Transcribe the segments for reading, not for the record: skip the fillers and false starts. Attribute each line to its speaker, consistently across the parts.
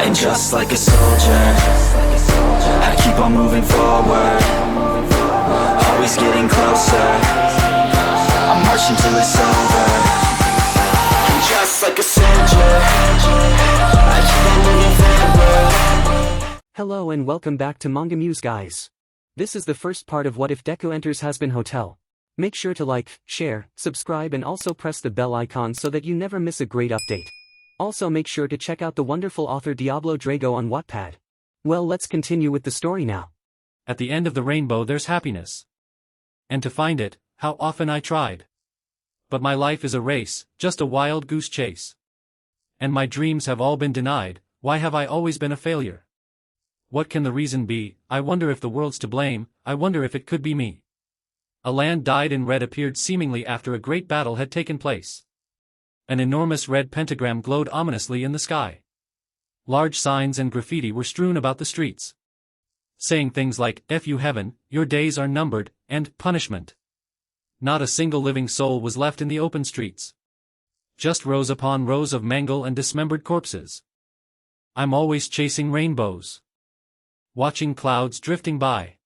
Speaker 1: And just like a soldier, I keep on moving forward, always getting closer, I'm marching till it's over. And just like a soldier, I keep on moving forward.
Speaker 2: Hello and welcome back to MangaMuse guys. This is the first part of What If Deku Enters Hazbin Hotel. Make sure to like, share, subscribe and also press the bell icon so that you never miss a great update. Also make sure to check out the wonderful author DiabloDrago on Wattpad. Well, let's continue with the story now.
Speaker 3: At the end of the rainbow there's happiness. And to find it, how often I tried. But my life is a race, just a wild goose chase. And my dreams have all been denied. Why have I always been a failure? What can the reason be? I wonder if the world's to blame, I wonder if it could be me. A land dyed in red appeared seemingly after a great battle had taken place. An enormous red pentagram glowed ominously in the sky. Large signs and graffiti were strewn about the streets, saying things like, "F you heaven, your days are numbered," and "punishment." Not a single living soul was left in the open streets. Just rows upon rows of mangled and dismembered corpses. I'm always chasing rainbows, watching clouds drifting by.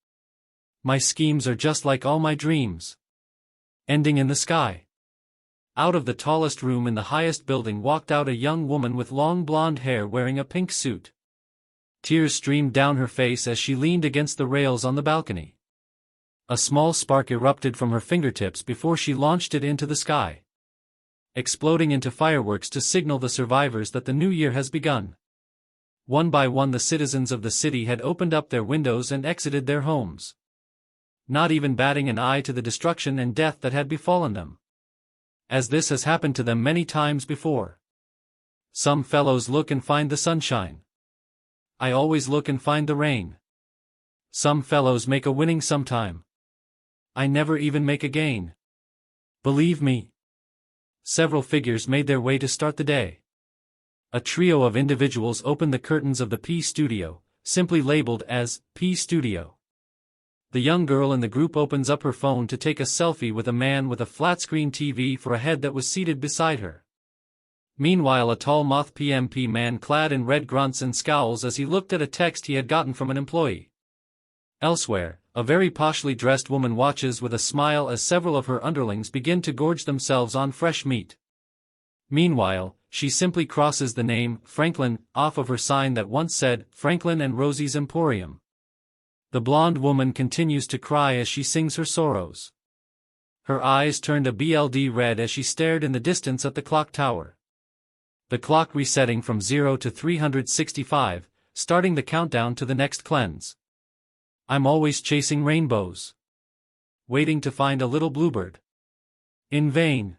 Speaker 3: My schemes are just like all my dreams, ending in the sky. Out of the tallest room in the highest building walked out a young woman with long blonde hair wearing a pink suit. Tears streamed down her face as she leaned against the rails on the balcony. A small spark erupted from her fingertips before she launched it into the sky, exploding into fireworks to signal the survivors that the new year has begun. One by one the citizens of the city had opened up their windows and exited their homes, not even batting an eye to the destruction and death that had befallen them, as this has happened to them many times before. Some fellows look and find the sunshine. I always look and find the rain. Some fellows make a winning sometime. I never even make a gain. Believe me. Several figures made their way to start the day. A trio of individuals opened the curtains of the P Studio, simply labeled as P Studio. The young girl in the group opens up her phone to take a selfie with a man with a flat-screen TV for a head that was seated beside her. Meanwhile a tall moth PMP man clad in red grunts and scowls as he looked at a text he had gotten from an employee. Elsewhere, a very poshly dressed woman watches with a smile as several of her underlings begin to gorge themselves on fresh meat. Meanwhile, she simply crosses the name, Franklin, off of her sign that once said, Franklin and Rosie's Emporium. The blonde woman continues to cry as she sings her sorrows. Her eyes turned a BLD red as she stared in the distance at the clock tower. The clock resetting from 0 to 365, starting the countdown to the next cleanse. I'm always chasing rainbows, waiting to find a little bluebird. In vain.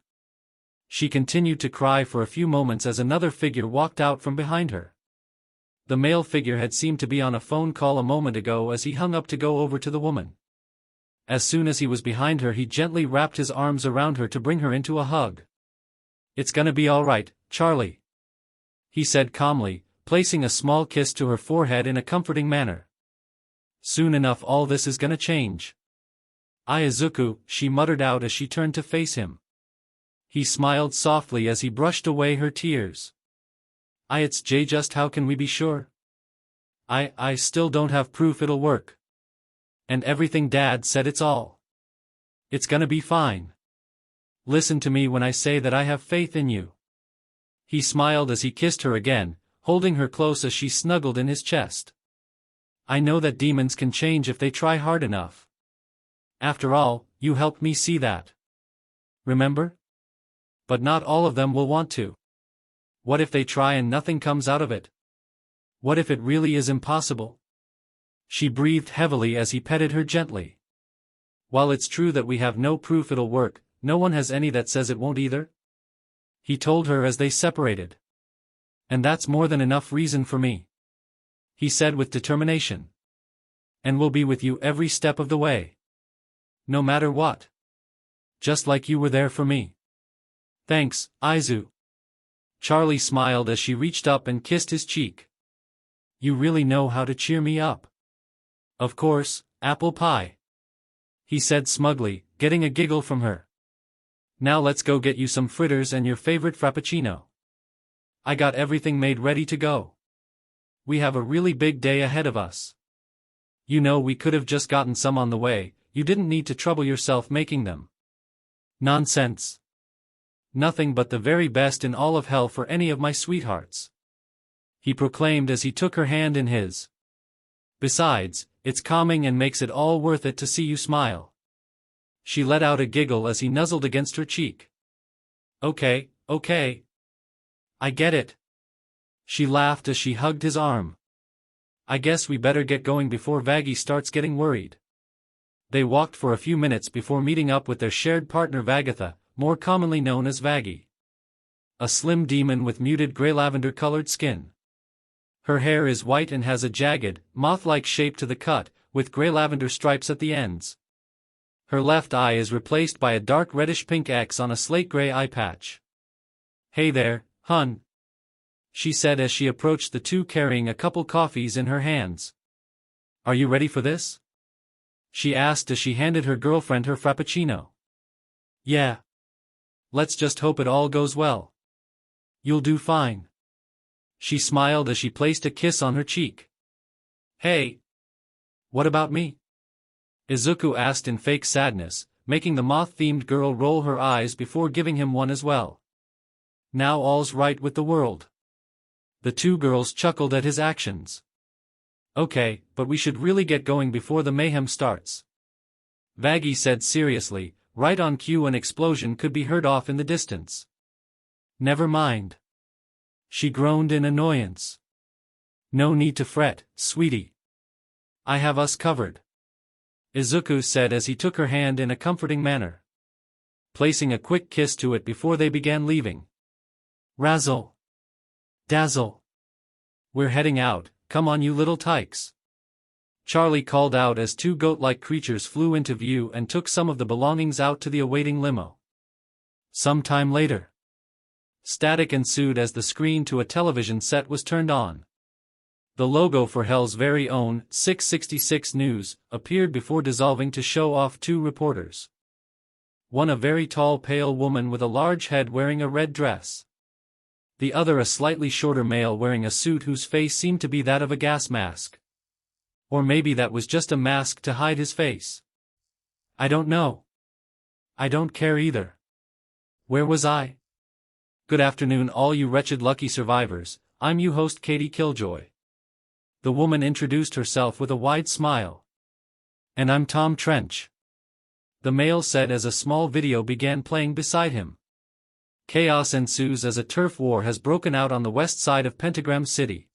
Speaker 3: She continued to cry for a few moments as another figure walked out from behind her. The male figure had seemed to be on a phone call a moment ago as he hung up to go over to the woman. As soon as he was behind her he gently wrapped his arms around her to bring her into a hug. "It's gonna be alright, Charlie," he said calmly, placing a small kiss to her forehead in a comforting manner. "Soon enough all this is gonna change." "Aizuku," she muttered out as she turned to face him. He smiled softly as he brushed away her tears. "It's Jay, just how can we be sure? I still don't have proof it'll work. And everything Dad said, it's gonna be fine. Listen to me when I say that I have faith in you." He smiled as he kissed her again, holding her close as she snuggled in his chest. "I know that demons can change if they try hard enough. After all, you helped me see that. Remember? But not all of them will want to. What if they try and nothing comes out of it? What if it really is impossible?" She breathed heavily as he petted her gently. "While it's true that we have no proof it'll work, no one has any that says it won't either," he told her as they separated. "And that's more than enough reason for me," he said with determination. "And we'll be with you every step of the way. No matter what. Just like you were there for me." "Thanks, Aizu." Charlie smiled as she reached up and kissed his cheek. "You really know how to cheer me up." "Of course, apple pie," he said smugly, getting a giggle from her. "Now let's go get you some fritters and your favorite frappuccino. I got everything made ready to go." we have a really big day ahead of us. You know, we could have just gotten some on the way, you didn't need to trouble yourself making them. Nonsense. Nothing but the very best in all of hell for any of my sweethearts, he proclaimed as he took her hand in his. Besides, it's calming and makes it all worth it to see you smile. She let out a giggle as he nuzzled against her cheek. Okay, okay. I get it. She laughed as she hugged his arm. I guess we better get going before Vaggie starts getting worried. They walked for a few minutes before meeting up with their shared partner Vagatha, more commonly known as Vaggie. A slim demon with muted gray lavender-colored skin. Her hair is white and has a jagged, moth-like shape to the cut, with gray lavender stripes at the ends. Her left eye is replaced by a dark reddish-pink X on a slate-gray eye patch. Hey there, hun, she said as she approached the two carrying a couple coffees in her hands. Are you ready for this? She asked as she handed her girlfriend her frappuccino. Yeah. Let's just hope it all goes well. You'll do fine. She smiled as she placed a kiss on her cheek. Hey. What about me? Izuku asked in fake sadness, making the moth-themed girl roll her eyes before giving him one as well. Now all's right with the world. The two girls chuckled at his actions. Okay, but we should really get going before the mayhem starts. Vaggie said seriously. Right on cue an explosion could be heard off in the distance. Never mind. She groaned in annoyance. No need to fret, sweetie. I have us covered, Izuku said as he took her hand in a comforting manner, placing a quick kiss to it before they began leaving. Razzle. Dazzle. We're heading out, come on you little tykes. Charlie called out as two goat-like creatures flew into view and took some of the belongings out to the awaiting limo. Some time later, static ensued as the screen to a television set was turned on. The logo for Hell's very own 666 News appeared before dissolving to show off two reporters. One a very tall pale woman with a large head wearing a red dress. The other a slightly shorter male wearing a suit whose face seemed to be that of a gas mask. Or maybe that was just a mask to hide his face. I don't know. I don't care either. Where was I? Good afternoon all you wretched lucky survivors, I'm you host Katie Killjoy. The woman introduced herself with a wide smile. And I'm Tom Trench, the male said as a small video began playing beside him. Chaos ensues as a turf war has broken out on the west side of Pentagram City.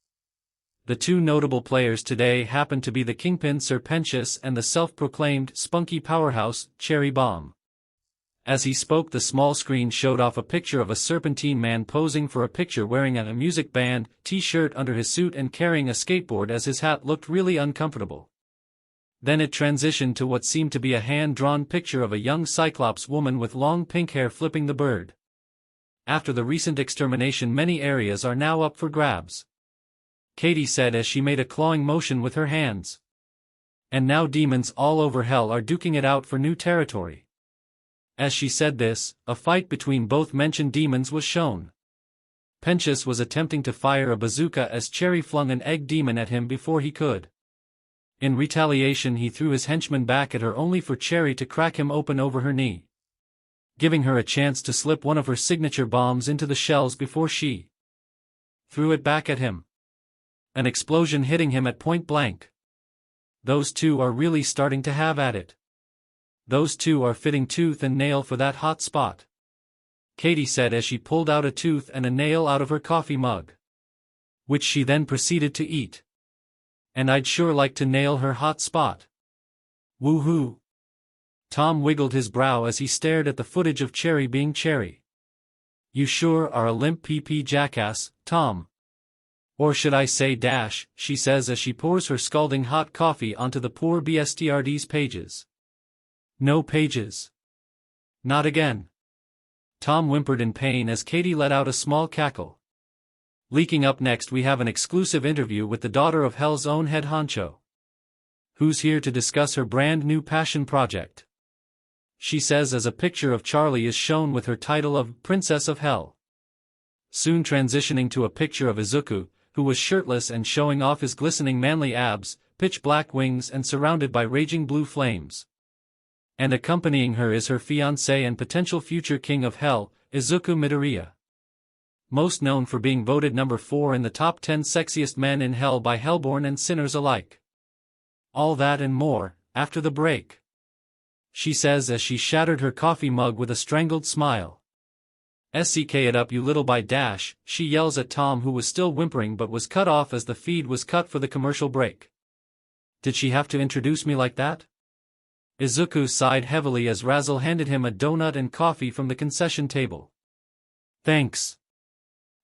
Speaker 3: The two notable players today happen to be the kingpin Sir Pentious and the self-proclaimed spunky powerhouse, Cherry Bomb. As he spoke, the small screen showed off a picture of a serpentine man posing for a picture wearing a music band t-shirt under his suit and carrying a skateboard as his hat looked really uncomfortable. Then it transitioned to what seemed to be a hand-drawn picture of a young Cyclops woman with long pink hair flipping the bird. After the recent extermination, many areas are now up for grabs, Katie said as she made a clawing motion with her hands. And now demons all over hell are duking it out for new territory. As she said this, a fight between both mentioned demons was shown. Pentious was attempting to fire a bazooka as Cherry flung an egg demon at him before he could. In retaliation he threw his henchman back at her only for Cherry to crack him open over her knee, giving her a chance to slip one of her signature bombs into the shells before she threw it back at him. An explosion hitting him at point blank. Those two are really starting to have at it. Those two are fitting tooth and nail for that hot spot, Katie said as she pulled out a tooth and a nail out of her coffee mug, which she then proceeded to eat. And I'd sure like to nail her hot spot. Woohoo! Tom wiggled his brow as he stared at the footage of Cherry being Cherry. You sure are a limp PP jackass, Tom. Or should I say dash, she says as she pours her scalding hot coffee onto the poor BSTRD's pages. No pages. Not again. Tom whimpered in pain as Katie let out a small cackle. Leaking up next, we have an exclusive interview with the daughter of Hell's own head honcho, who's here to discuss her brand new passion project, she says as a picture of Charlie is shown with her title of Princess of Hell. Soon transitioning to a picture of Izuku, who was shirtless and showing off his glistening manly abs, pitch-black wings and surrounded by raging blue flames. And accompanying her is her fiancé and potential future king of hell, Izuku Midoriya. Most known for being voted number 4 in the top 10 sexiest men in hell by Hellborn and sinners alike. All that and more, after the break. She says as she shattered her coffee mug with a strangled smile. "SCK it up you little by dash," she yells at Tom, who was still whimpering but was cut off as the feed was cut for the commercial break. "Did she have to introduce me like that?" Izuku sighed heavily as Razel handed him a donut and coffee from the concession table. "Thanks."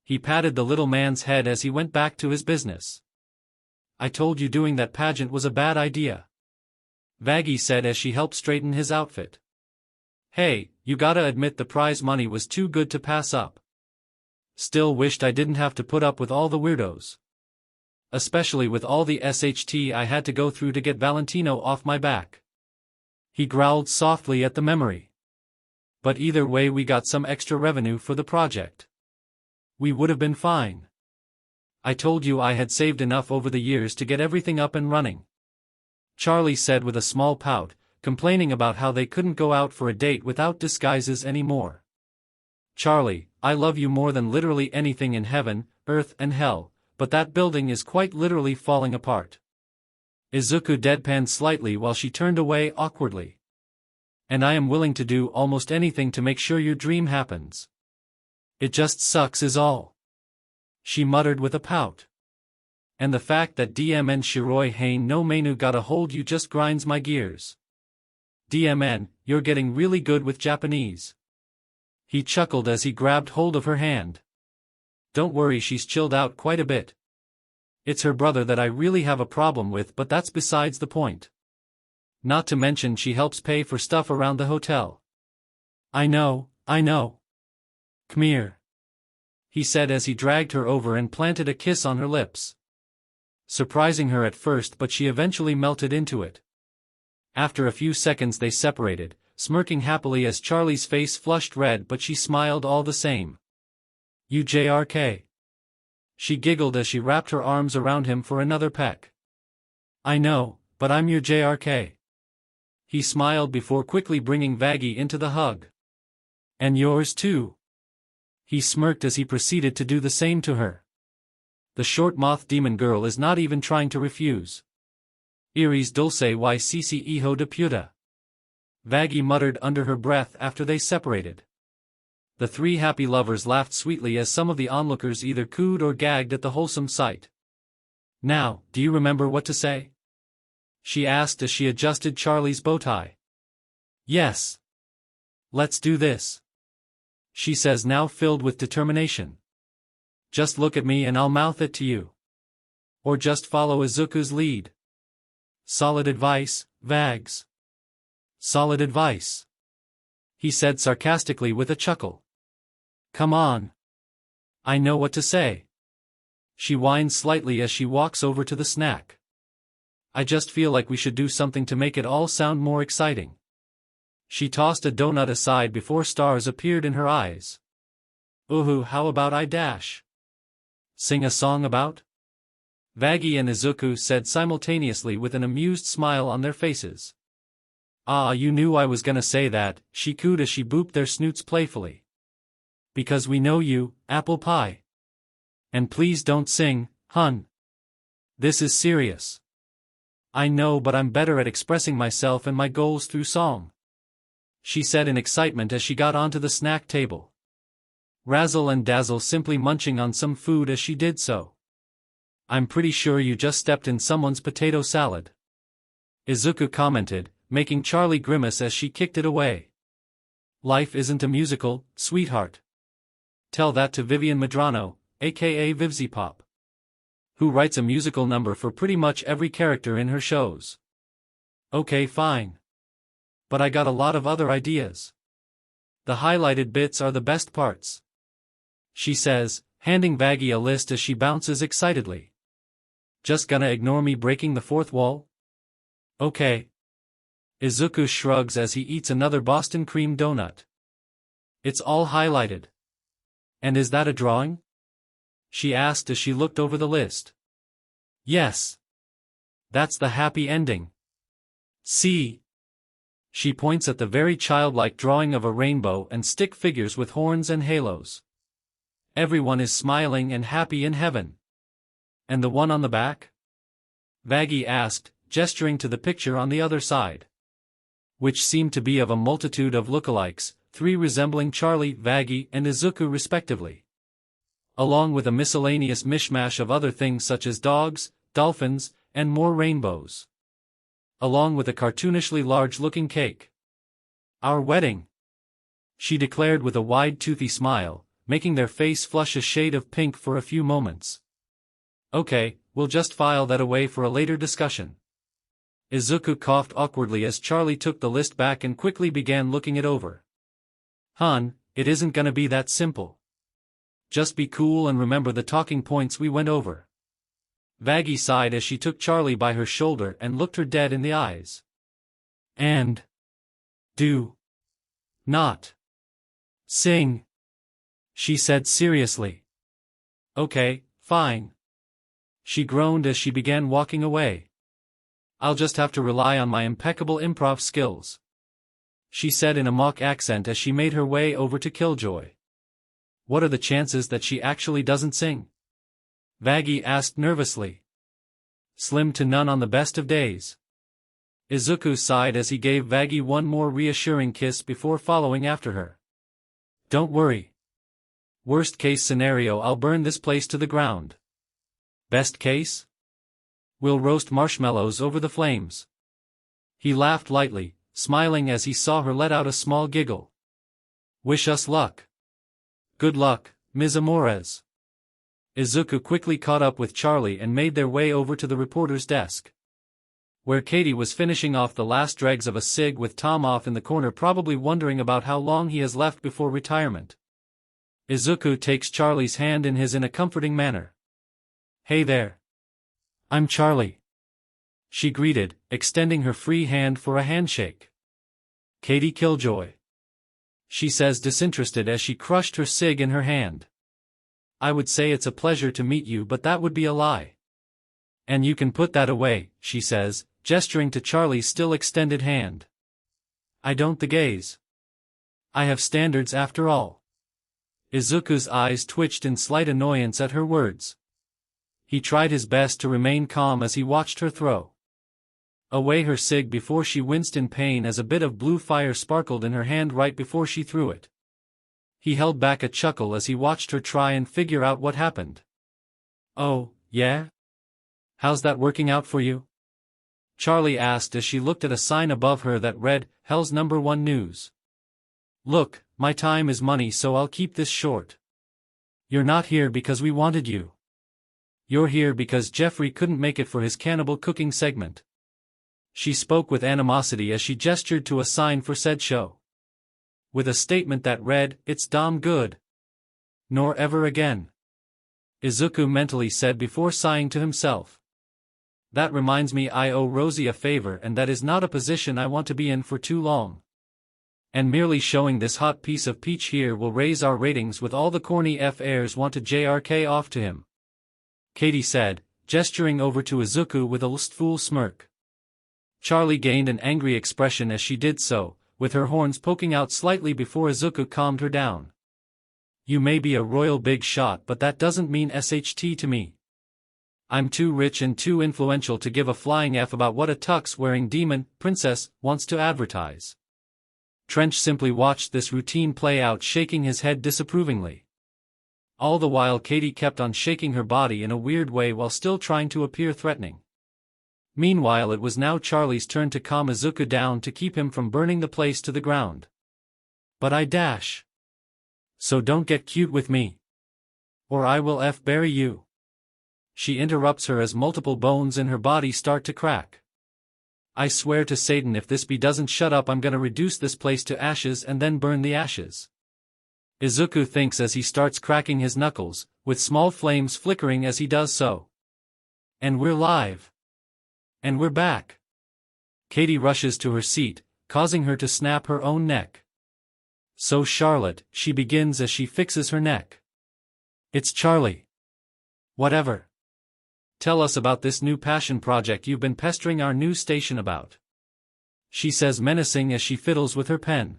Speaker 3: He patted the little man's head as he went back to his business. "I told you doing that pageant was a bad idea," Vaggie said as she helped straighten his outfit. "Hey, you gotta admit the prize money was too good to pass up. Still wished I didn't have to put up with all the weirdos. Especially with all the SHT I had to go through to get Valentino off my back." He growled softly at the memory. "But either way we got some extra revenue for the project. We would have been fine. I told you I had saved enough over the years to get everything up and running," Charlie said with a small pout, complaining about how they couldn't go out for a date without disguises anymore. "Charlie, I love you more than literally anything in heaven, earth and hell, but that building is quite literally falling apart." Izuku deadpanned slightly while she turned away awkwardly. "And I am willing to do almost anything to make sure your dream happens. It just sucks is all," she muttered with a pout. "And the fact that DMN Shiroi Hain no Menu got a hold you just grinds my gears. DMN, you're getting really good with Japanese." He chuckled as he grabbed hold of her hand. "Don't worry, she's chilled out quite a bit. It's her brother that I really have a problem with, but that's besides the point. Not to mention she helps pay for stuff around the hotel." I know. "Come here," he said as he dragged her over and planted a kiss on her lips. Surprising her at first, but she eventually melted into it. After a few seconds they separated, smirking happily as Charlie's face flushed red, but she smiled all the same. "You JRK." She giggled as she wrapped her arms around him for another peck. "I know, but I'm your JRK." He smiled before quickly bringing Vaggie into the hug. "And yours too." He smirked as he proceeded to do the same to her. The short moth demon girl is not even trying to refuse. "Iris dulce y cici hijo de puta," Vaggie muttered under her breath after they separated. The three happy lovers laughed sweetly as some of the onlookers either cooed or gagged at the wholesome sight. "Now, do you remember what to say?" she asked as she adjusted Charlie's bow tie. "Yes. Let's do this," she says, now filled with determination. "Just look at me and I'll mouth it to you. Or just follow Izuku's lead." "Solid advice, Vags. Solid advice," he said sarcastically with a chuckle. "Come on. I know what to say." She whines slightly as she walks over to the snack. "I just feel like we should do something to make it all sound more exciting." She tossed a donut aside before stars appeared in her eyes. "Ooh, how about I dash? Sing a song about?" Vaggie and Izuku said simultaneously with an amused smile on their faces. "Ah, you knew I was gonna say that," she cooed as she booped their snoots playfully. "Because we know you, apple pie. And please don't sing, hun. This is serious." "I know, but I'm better at expressing myself and my goals through song," she said in excitement as she got onto the snack table. Razzle and Dazzle simply munching on some food as she did so. "I'm pretty sure you just stepped in someone's potato salad," Izuku commented, making Charlie grimace as she kicked it away. "Life isn't a musical, sweetheart. Tell that to Vivian Medrano, aka Vivzipop, who writes a musical number for pretty much every character in her shows." "Okay, fine. But I got a lot of other ideas. The highlighted bits are the best parts," she says, handing Vaggie a list as she bounces excitedly. "Just gonna ignore me breaking the fourth wall?" "Okay." Izuku shrugs as he eats another Boston cream donut. "It's all highlighted. And is that a drawing?" she asked as she looked over the list. Yes. That's the happy ending. See? She points at the very childlike drawing of a rainbow and stick figures with horns and halos. Everyone is smiling and happy in heaven. And the one on the back? Vaggie asked, gesturing to the picture on the other side. Which seemed to be of a multitude of lookalikes, 3 resembling Charlie, Vaggie, and Izuku respectively. Along with a miscellaneous mishmash of other things such as dogs, dolphins, and more rainbows. Along with a cartoonishly large-looking cake. Our wedding! She declared with a wide toothy smile, making their face flush a shade of pink for a few moments. Okay, we'll just file that away for a later discussion. Izuku coughed awkwardly as Charlie took the list back and quickly began looking it over. Hun, it isn't gonna be that simple. Just be cool and remember the talking points we went over. Vaggie sighed as she took Charlie by her shoulder and looked her dead in the eyes. And do not sing, she said seriously. Okay, fine. She groaned as she began walking away. I'll just have to rely on my impeccable improv skills, she said in a mock accent as she made her way over to Killjoy. What are the chances that she actually doesn't sing? Vaggie asked nervously. Slim to none on the best of days. Izuku sighed as he gave Vaggie one more reassuring kiss before following after her. Don't worry. Worst case scenario, I'll burn this place to the ground. Best case? We'll roast marshmallows over the flames. He laughed lightly, smiling as he saw her let out a small giggle. Wish us luck. Good luck, Ms. Amores. Izuku quickly caught up with Charlie and made their way over to the reporter's desk, where Katie was finishing off the last dregs of a cig with Tom off in the corner, probably wondering about how long he has left before retirement. Izuku takes Charlie's hand in his in a comforting manner. Hey there. I'm Charlie, she greeted, extending her free hand for a handshake. Katie Killjoy, she says disinterested as she crushed her cig in her hand. I would say it's a pleasure to meet you, but that would be a lie. And you can put that away, she says, gesturing to Charlie's still extended hand. I don't the gaze. I have standards after all. Izuku's eyes twitched in slight annoyance at her words. He tried his best to remain calm as he watched her throw away her cig before she winced in pain as a bit of blue fire sparkled in her hand right before she threw it. He held back a chuckle as he watched her try and figure out what happened. Oh, yeah? How's that working out for you? Charlie asked as she looked at a sign above her that read, Hell's #1 News. Look, my time is money, so I'll keep this short. You're not here because we wanted you. You're here because Jeffrey couldn't make it for his cannibal cooking segment. She spoke with animosity as she gestured to a sign for said show, with a statement that read, It's damn good. Nor ever again. Izuku mentally said before sighing to himself. That reminds me I owe Rosie a favor, and that is not a position I want to be in for too long. And merely showing this hot piece of peach here will raise our ratings with all the corny F-airs want to JRK off to him, Katie said, gesturing over to Izuku with a lustful smirk. Charlie gained an angry expression as she did so, with her horns poking out slightly before Izuku calmed her down. You may be a royal big shot, but that doesn't mean SHT to me. I'm too rich and too influential to give a flying F about what a tux-wearing demon princess wants to advertise. Trench simply watched this routine play out, shaking his head disapprovingly. All the while Katie kept on shaking her body in a weird way while still trying to appear threatening. Meanwhile it was now Charlie's turn to calm Izuku down to keep him from burning the place to the ground. But I dash. So don't get cute with me, or I will bury you. She interrupts her as multiple bones in her body start to crack. I swear to Satan, if this bee doesn't shut up, I'm gonna reduce this place to ashes and then burn the ashes. Izuku thinks as he starts cracking his knuckles, with small flames flickering as he does so. And we're live. And we're back. Katie rushes to her seat, causing her to snap her own neck. So Charlotte, she begins as she fixes her neck. It's Charlie. Whatever. Tell us about this new passion project you've been pestering our news station about. She says menacing as she fiddles with her pen,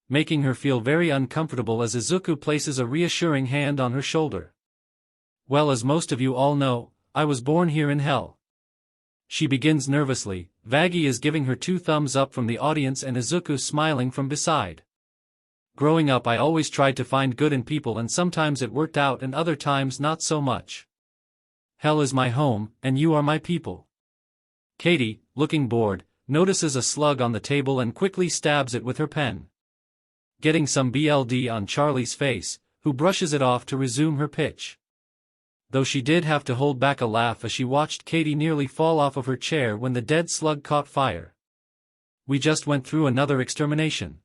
Speaker 3: making her feel very uncomfortable as Izuku places a reassuring hand on her shoulder. Well, as most of you all know, I was born here in hell. She begins nervously. Vaggie is giving her 2 thumbs up from the audience and Izuku smiling from beside. Growing up, I always tried to find good in people, and sometimes it worked out and other times not so much. Hell is my home, and you are my people. Katie, looking bored, notices a slug on the table and quickly stabs it with her pen, getting some BLD on Charlie's face, who brushes it off to resume her pitch. Though she did have to hold back a laugh as she watched Katie nearly fall off of her chair when the dead slug caught fire. We just went through another extermination.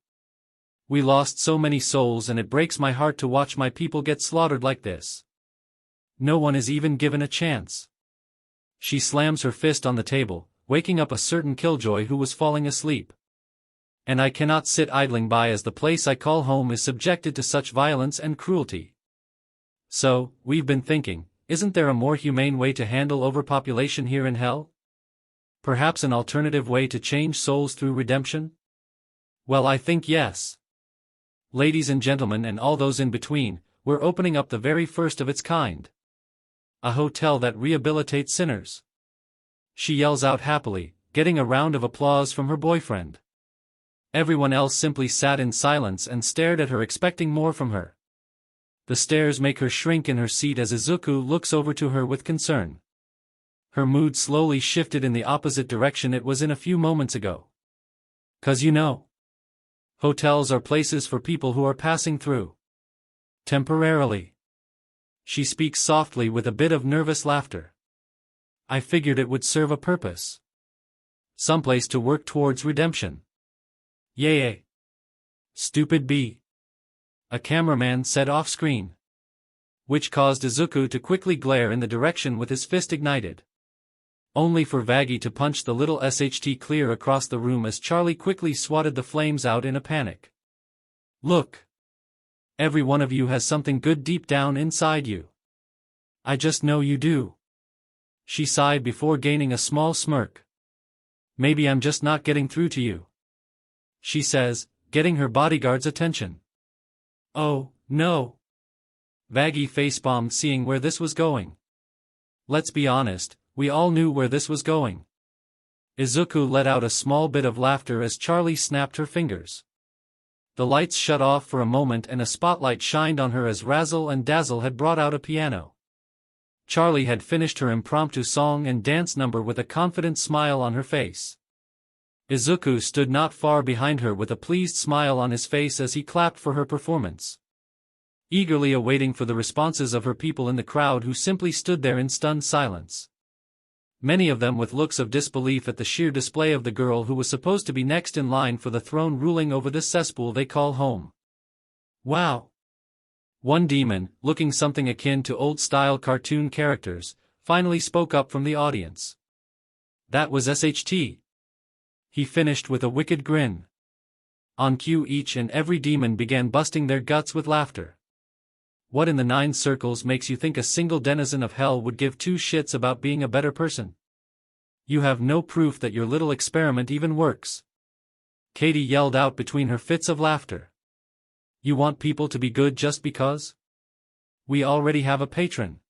Speaker 3: We lost so many souls, and it breaks my heart to watch my people get slaughtered like this. No one is even given a chance. She slams her fist on the table, waking up a certain killjoy who was falling asleep. And I cannot sit idling by as the place I call home is subjected to such violence and cruelty. So, we've been thinking, isn't there a more humane way to handle overpopulation here in hell? Perhaps an alternative way to change souls through redemption? Well, I think yes. Ladies and gentlemen and all those in between, we're opening up the very first of its kind. A hotel that rehabilitates sinners. She yells out happily, getting a round of applause from her boyfriend. Everyone else simply sat in silence and stared at her, expecting more from her. The stares make her shrink in her seat as Izuku looks over to her with concern. Her mood slowly shifted in the opposite direction it was in a few moments ago. 'Cause you know, hotels are places for people who are passing through. Temporarily. She speaks softly with a bit of nervous laughter. I figured it would serve a purpose. Someplace to work towards redemption. Yay. Stupid bee. A cameraman said off-screen, which caused Izuku to quickly glare in the direction with his fist ignited, only for Vaggie to punch the little SHT clear across the room as Charlie quickly swatted the flames out in a panic. Look. Every one of you has something good deep down inside you. I just know you do. She sighed before gaining a small smirk. Maybe I'm just not getting through to you, she says, getting her bodyguard's attention. Oh, no. Vaggie facepalmed, seeing where this was going. Let's be honest, we all knew where this was going. Izuku let out a small bit of laughter as Charlie snapped her fingers. The lights shut off for a moment and a spotlight shined on her as Razzle and Dazzle had brought out a piano. Charlie had finished her impromptu song and dance number with a confident smile on her face. Izuku stood not far behind her with a pleased smile on his face as he clapped for her performance, eagerly awaiting for the responses of her people in the crowd, who simply stood there in stunned silence. Many of them with looks of disbelief at the sheer display of the girl who was supposed to be next in line for the throne ruling over this cesspool they call home. Wow! One demon, looking something akin to old-style cartoon characters, finally spoke up from the audience. That was SHT. He finished with a wicked grin. On cue, each and every demon began busting their guts with laughter. What in the 9 circles makes you think a single denizen of hell would give 2 shits about being a better person? You have no proof that your little experiment even works. Katie yelled out between her fits of laughter. You want people to be good just because? We already have a patron.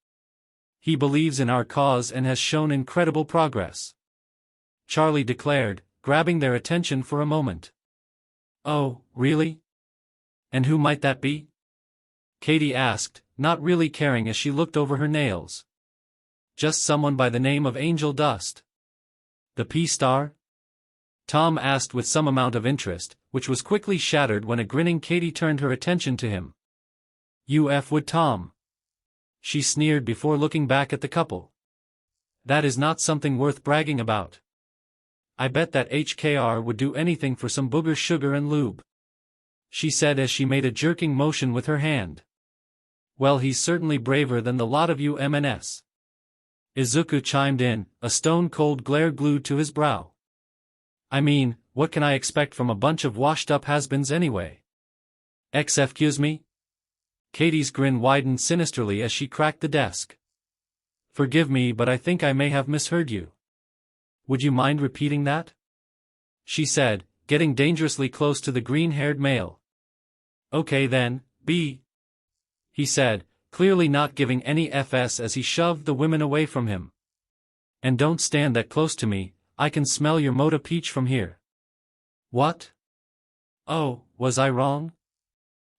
Speaker 3: He believes in our cause and has shown incredible progress, Charlie declared, grabbing their attention for a moment. Oh, really? And who might that be? Katie asked, not really caring as she looked over her nails. Just someone by the name of Angel Dust. The P-Star? Tom asked with some amount of interest, which was quickly shattered when a grinning Katie turned her attention to him. You F would Tom. She sneered before looking back at the couple. That is not something worth bragging about. I bet that HKR would do anything for some booger sugar and lube, she said as she made a jerking motion with her hand. Well, he's certainly braver than the lot of you MNS. Izuku chimed in, a stone-cold glare glued to his brow. I mean, what can I expect from a bunch of washed-up has-beens anyway? Excuse me? Katie's grin widened sinisterly as she cracked the desk. Forgive me, but I think I may have misheard you. Would you mind repeating that? She said, getting dangerously close to the green-haired male. Okay then, B. He said, clearly not giving any FS as he shoved the women away from him. And don't stand that close to me, I can smell your Mota peach from here. What? Oh, was I wrong?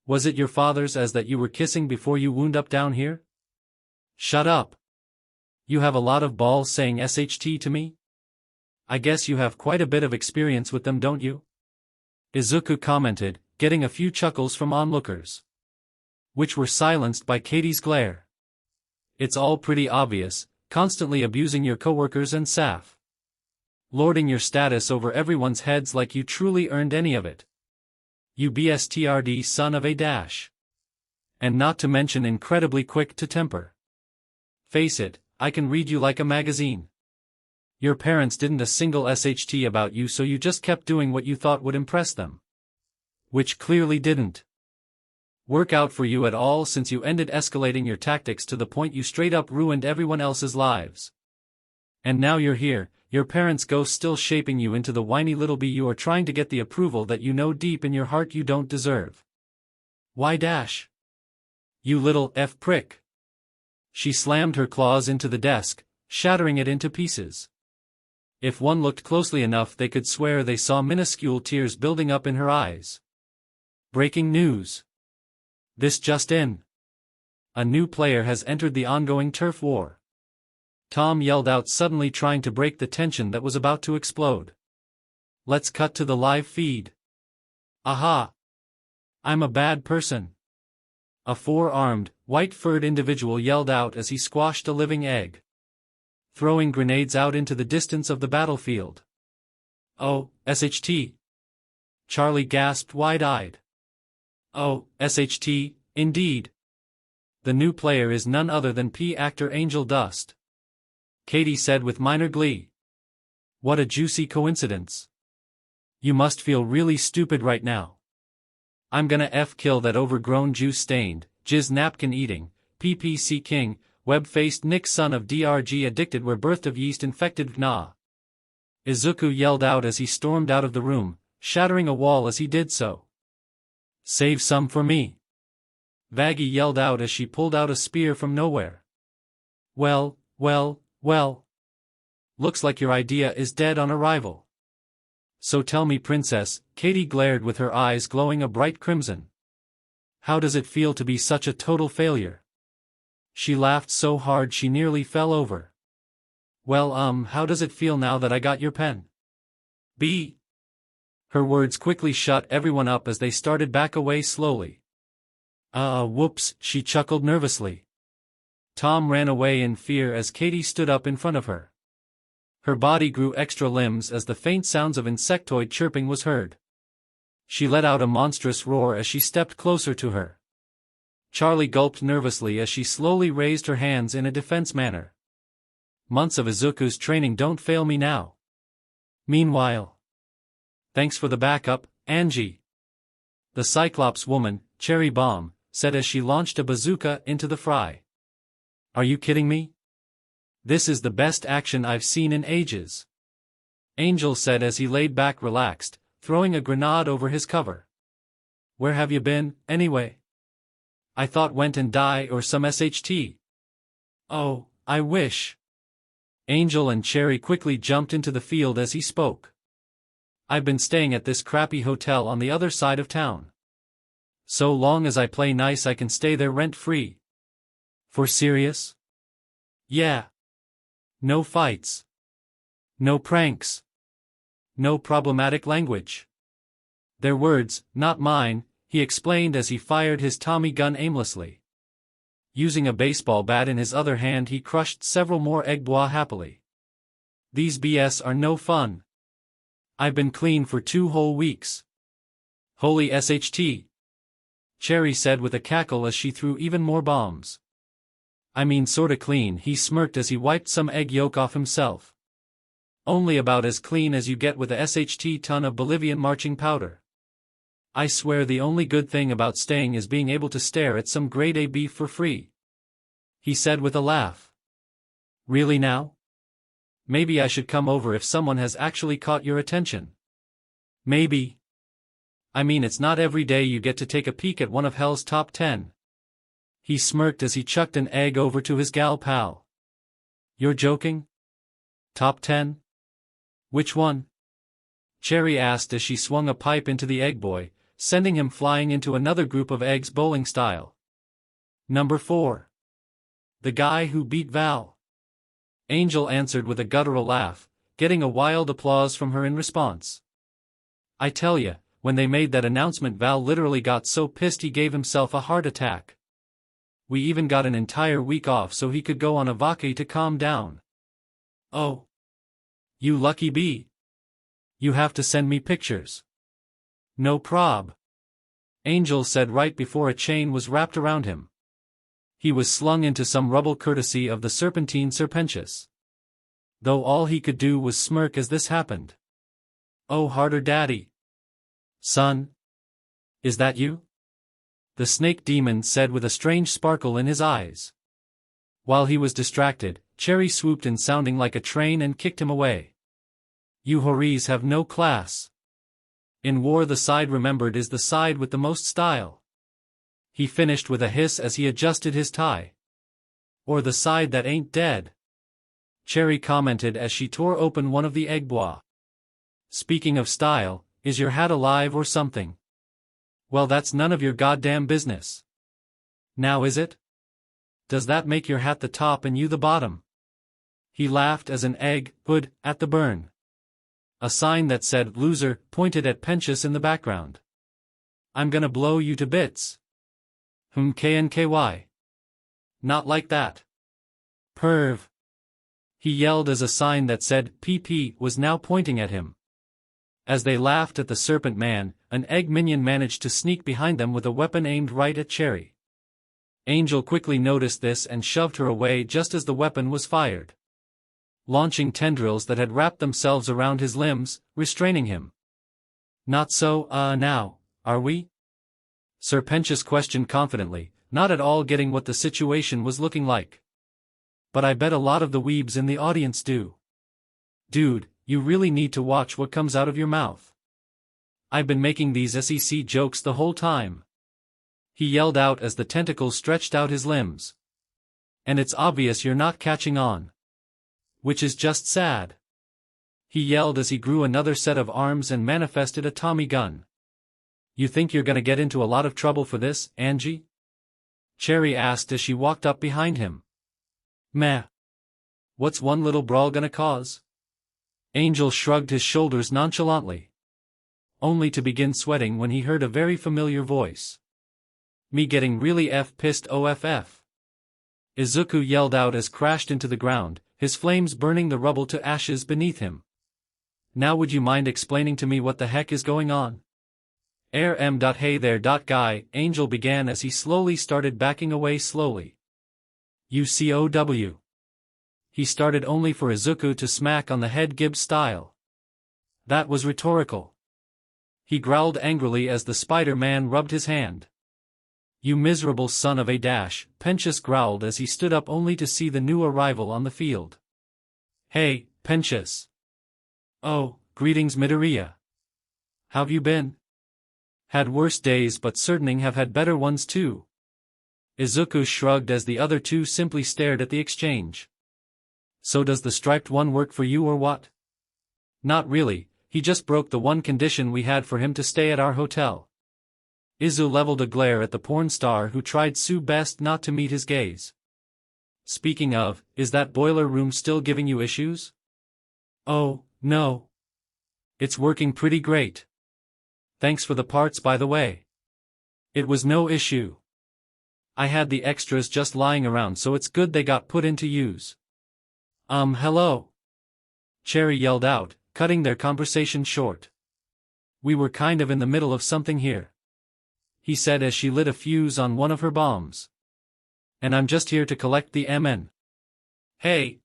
Speaker 3: Was it your father's as that you were kissing before you wound up down here? Shut up. You have a lot of balls saying SHT to me? I guess you have quite a bit of experience with them, don't you? Izuku commented, getting a few chuckles from onlookers, which were silenced by Katie's glare. It's all pretty obvious, constantly abusing your coworkers and staff. Lording your status over everyone's heads like you truly earned any of it. You BSTRD son of a dash. And not to mention incredibly quick to temper. Face it, I can read you like a magazine. Your parents didn't a single SHT about you, so you just kept doing what you thought would impress them. Which clearly didn't work out for you at all, since you ended escalating your tactics to the point you straight up ruined everyone else's lives. And now you're here, your parents' ghost still shaping you into the whiny little bee you are trying to get the approval that you know deep in your heart you don't deserve. Why dash? You little F prick. She slammed her claws into the desk, shattering it into pieces. If one looked closely enough, they could swear they saw minuscule tears building up in her eyes. Breaking news. This just in. A new player has entered the ongoing turf war. Tom yelled out, suddenly trying to break the tension that was about to explode. Let's cut to the live feed. Aha! I'm a bad person. A four-armed, white-furred individual yelled out as he squashed a living egg, throwing grenades out into the distance of the battlefield. Oh, SHT. Charlie gasped wide-eyed. Oh, SHT, indeed. The new player is none other than P actor Angel Dust. Katie said with minor glee. What a juicy coincidence. You must feel really stupid right now. I'm gonna F-kill that overgrown juice-stained, jizz napkin-eating, PPC king, web-faced Nick son of DRG addicted where birthed of yeast-infected Gna. Izuku yelled out as he stormed out of the room, shattering a wall as he did so. Save some for me. Vaggie yelled out as she pulled out a spear from nowhere. Well. Looks like your idea is dead on arrival. So tell me, princess, Katie glared with her eyes glowing a bright crimson. How does it feel to be such a total failure? She laughed so hard she nearly fell over. Well, how does it feel now that I got your pen? B. Her words quickly shut everyone up as they started back away slowly. Whoops, she chuckled nervously. Tom ran away in fear as Katie stood up in front of her. Her body grew extra limbs as the faint sounds of insectoid chirping was heard. She let out a monstrous roar as she stepped closer to her. Charlie gulped nervously as she slowly raised her hands in a defense manner. Months of Izuku's training don't fail me now. Meanwhile. Thanks for the backup, Angie. The Cyclops woman, Cherry Bomb, said as she launched a bazooka into the fry. Are you kidding me? This is the best action I've seen in ages. Angel said as he laid back relaxed, throwing a grenade over his cover. Where have you been, anyway? I thought went and die or some SHT. Oh, I wish. Angel and Cherry quickly jumped into the field as he spoke. I've been staying at this crappy hotel on the other side of town. So long as I play nice I can stay there rent-free. For serious? Yeah. No fights. No pranks. No problematic language. Their words, not mine, he explained as he fired his Tommy gun aimlessly. Using a baseball bat in his other hand he crushed several more egg bois happily. These BS are no fun. I've been clean for 2 whole weeks. Holy SHT. Cherry said with a cackle as she threw even more bombs. I mean sorta clean, he smirked as he wiped some egg yolk off himself. Only about as clean as you get with a SHT ton of Bolivian marching powder. I swear the only good thing about staying is being able to stare at some grade A beef for free. He said with a laugh. Really now? Maybe I should come over if someone has actually caught your attention. Maybe. I mean, it's not every day you get to take a peek at one of Hell's top 10. He smirked as he chucked an egg over to his gal pal. You're joking? Top 10? Which one? Cherry asked as she swung a pipe into the egg boy, sending him flying into another group of eggs bowling style. Number 4. The guy who beat Val. Angel answered with a guttural laugh, getting a wild applause from her in response. I tell ya, when they made that announcement, Val literally got so pissed he gave himself a heart attack. We even got an entire week off so he could go on a vacay to calm down. Oh. You lucky bee. You have to send me pictures. No prob. Angel said right before a chain was wrapped around him. He was slung into some rubble courtesy of the serpentine Serpentius. Though all he could do was smirk as this happened. Oh, harder daddy. Son? Is that you? The snake demon said with a strange sparkle in his eyes. While he was distracted, Cherry swooped in sounding like a train and kicked him away. You hories have no class. In war the side remembered is the side with the most style. He finished with a hiss as he adjusted his tie. Or the side that ain't dead. Cherry commented as she tore open one of the egg bois. Speaking of style, is your hat alive or something? Well, that's none of your goddamn business. Now is it? Does that make your hat the top and you the bottom? He laughed as an egg would at the burn. A sign that said loser pointed at Penchus in the background. I'm gonna blow you to bits. KNKY. Not like that. Perv. He yelled as a sign that said PP was now pointing at him. As they laughed at the serpent man, an egg minion managed to sneak behind them with a weapon aimed right at Cherry. Angel quickly noticed this and shoved her away just as the weapon was fired, launching tendrils that had wrapped themselves around his limbs, restraining him. Not so, now, are we? Serpentius questioned confidently, not at all getting what the situation was looking like. But I bet a lot of the weebs in the audience do. Dude, you really need to watch what comes out of your mouth. I've been making these SEC jokes the whole time. He yelled out as the tentacles stretched out his limbs. And it's obvious you're not catching on. Which is just sad. He yelled as he grew another set of arms and manifested a Tommy gun. You think you're gonna get into a lot of trouble for this, Angie? Cherry asked as she walked up behind him. Meh. What's one little brawl gonna cause? Angel shrugged his shoulders nonchalantly, only to begin sweating when he heard a very familiar voice. Me getting really pissed OFF. Izuku yelled out as crashed into the ground, his flames burning the rubble to ashes beneath him. Now would you mind explaining to me what the heck is going on? Hey there. Guy, Angel began as he slowly started backing away slowly. UCOW. He started only for Izuku to smack on the head Gibbs style. That was rhetorical. He growled angrily as the Spider-Man rubbed his hand. You miserable son of a dash, Penchus growled as he stood up only to see the new arrival on the field. Hey, Penchus. Oh, greetings Midoriya. How've you been? Had worse days but certainly have had better ones too. Izuku shrugged as the other two simply stared at the exchange. So does the striped one work for you or what? Not really, he just broke the one condition we had for him to stay at our hotel. Izu leveled a glare at the porn star who tried Sue best not to meet his gaze. Speaking of, is that boiler room still giving you issues? Oh, no. It's working pretty great. Thanks for the parts by the way. It was no issue. I had the extras just lying around so it's good they got put into use. Hello. Cherry yelled out, cutting their conversation short. We were kind of in the middle of something here, he said as she lit a fuse on one of her bombs. And I'm just here to collect the MN. Hey.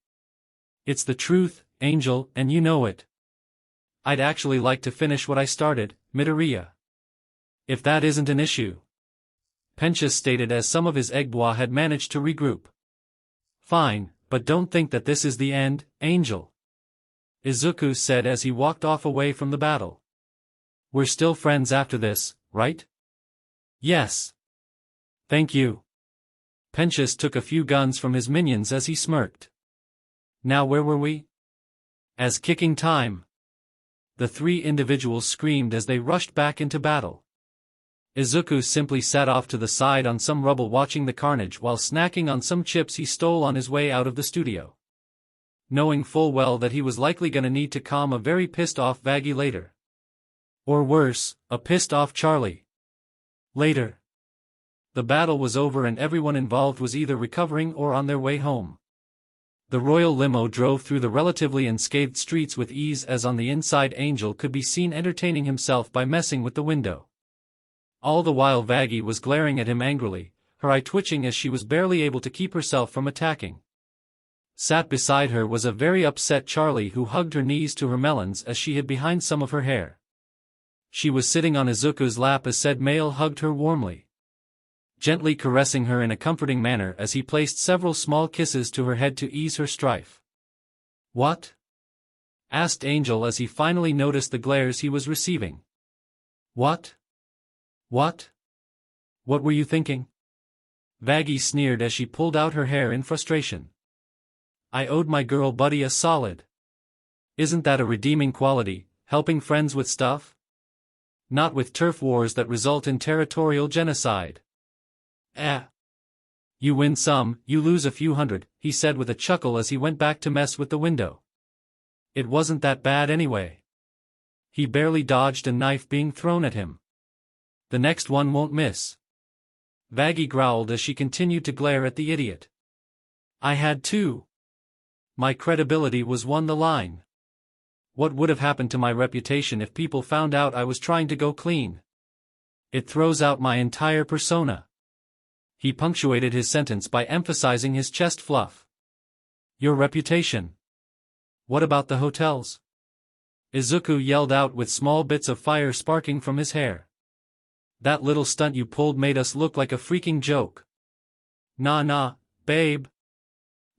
Speaker 3: It's the truth, Angel, and you know it. I'd actually like to finish what I started, Midoriya. If that isn't an issue. Penchus stated as some of his egg bois had managed to regroup. Fine, But don't think that this is the end, Angel. Izuku said as he walked off away from the battle. We're still friends after this, right? Yes. Thank you. Penchius took a few guns from his minions as he smirked. Now where were we? As kicking time. The three individuals screamed as they rushed back into battle. Izuku simply sat off to the side on some rubble watching the carnage while snacking on some chips he stole on his way out of the studio. Knowing full well that he was likely gonna need to calm a very pissed-off Vaggie later. Or worse, a pissed-off Charlie. Later. The battle was over and everyone involved was either recovering or on their way home. The royal limo drove through the relatively unscathed streets with ease as on the inside Angel could be seen entertaining himself by messing with the window. All the while Vaggie was glaring at him angrily, her eye twitching as she was barely able to keep herself from attacking. Sat beside her was a very upset Charlie who hugged her knees to her melons as she hid behind some of her hair. She was sitting on Izuku's lap as said male hugged her warmly, gently caressing her in a comforting manner as he placed several small kisses to her head to ease her strife. What? Asked Angel as he finally noticed the glares he was receiving. What? What? What were you thinking? Vaggie sneered as she pulled out her hair in frustration. I owed my girl buddy a solid. Isn't that a redeeming quality, helping friends with stuff? Not with turf wars that result in territorial genocide. You win some, you lose a few hundred, he said with a chuckle as he went back to mess with the window. It wasn't that bad anyway. He barely dodged a knife being thrown at him. The next one won't miss. Vaggie growled as she continued to glare at the idiot. I had to. My credibility was won the line. What would have happened to my reputation if people found out I was trying to go clean? It throws out my entire persona. He punctuated his sentence by emphasizing his chest fluff. Your reputation. What about the hotels? Izuku yelled out with small bits of fire sparking from his hair. That little stunt you pulled made us look like a freaking joke. Nah, babe.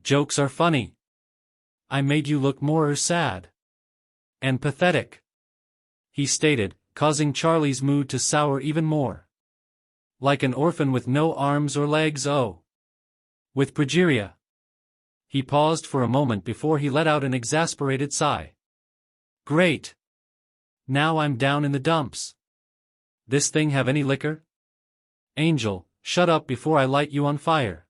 Speaker 3: Jokes are funny. I made you look more sad. And pathetic. He stated, causing Charlie's mood to sour even more. Like an orphan with no arms or legs, oh. With progeria. He paused for a moment before he let out an exasperated sigh. Great. Now I'm down in the dumps. This thing have any liquor? Angel, shut up before I light you on fire.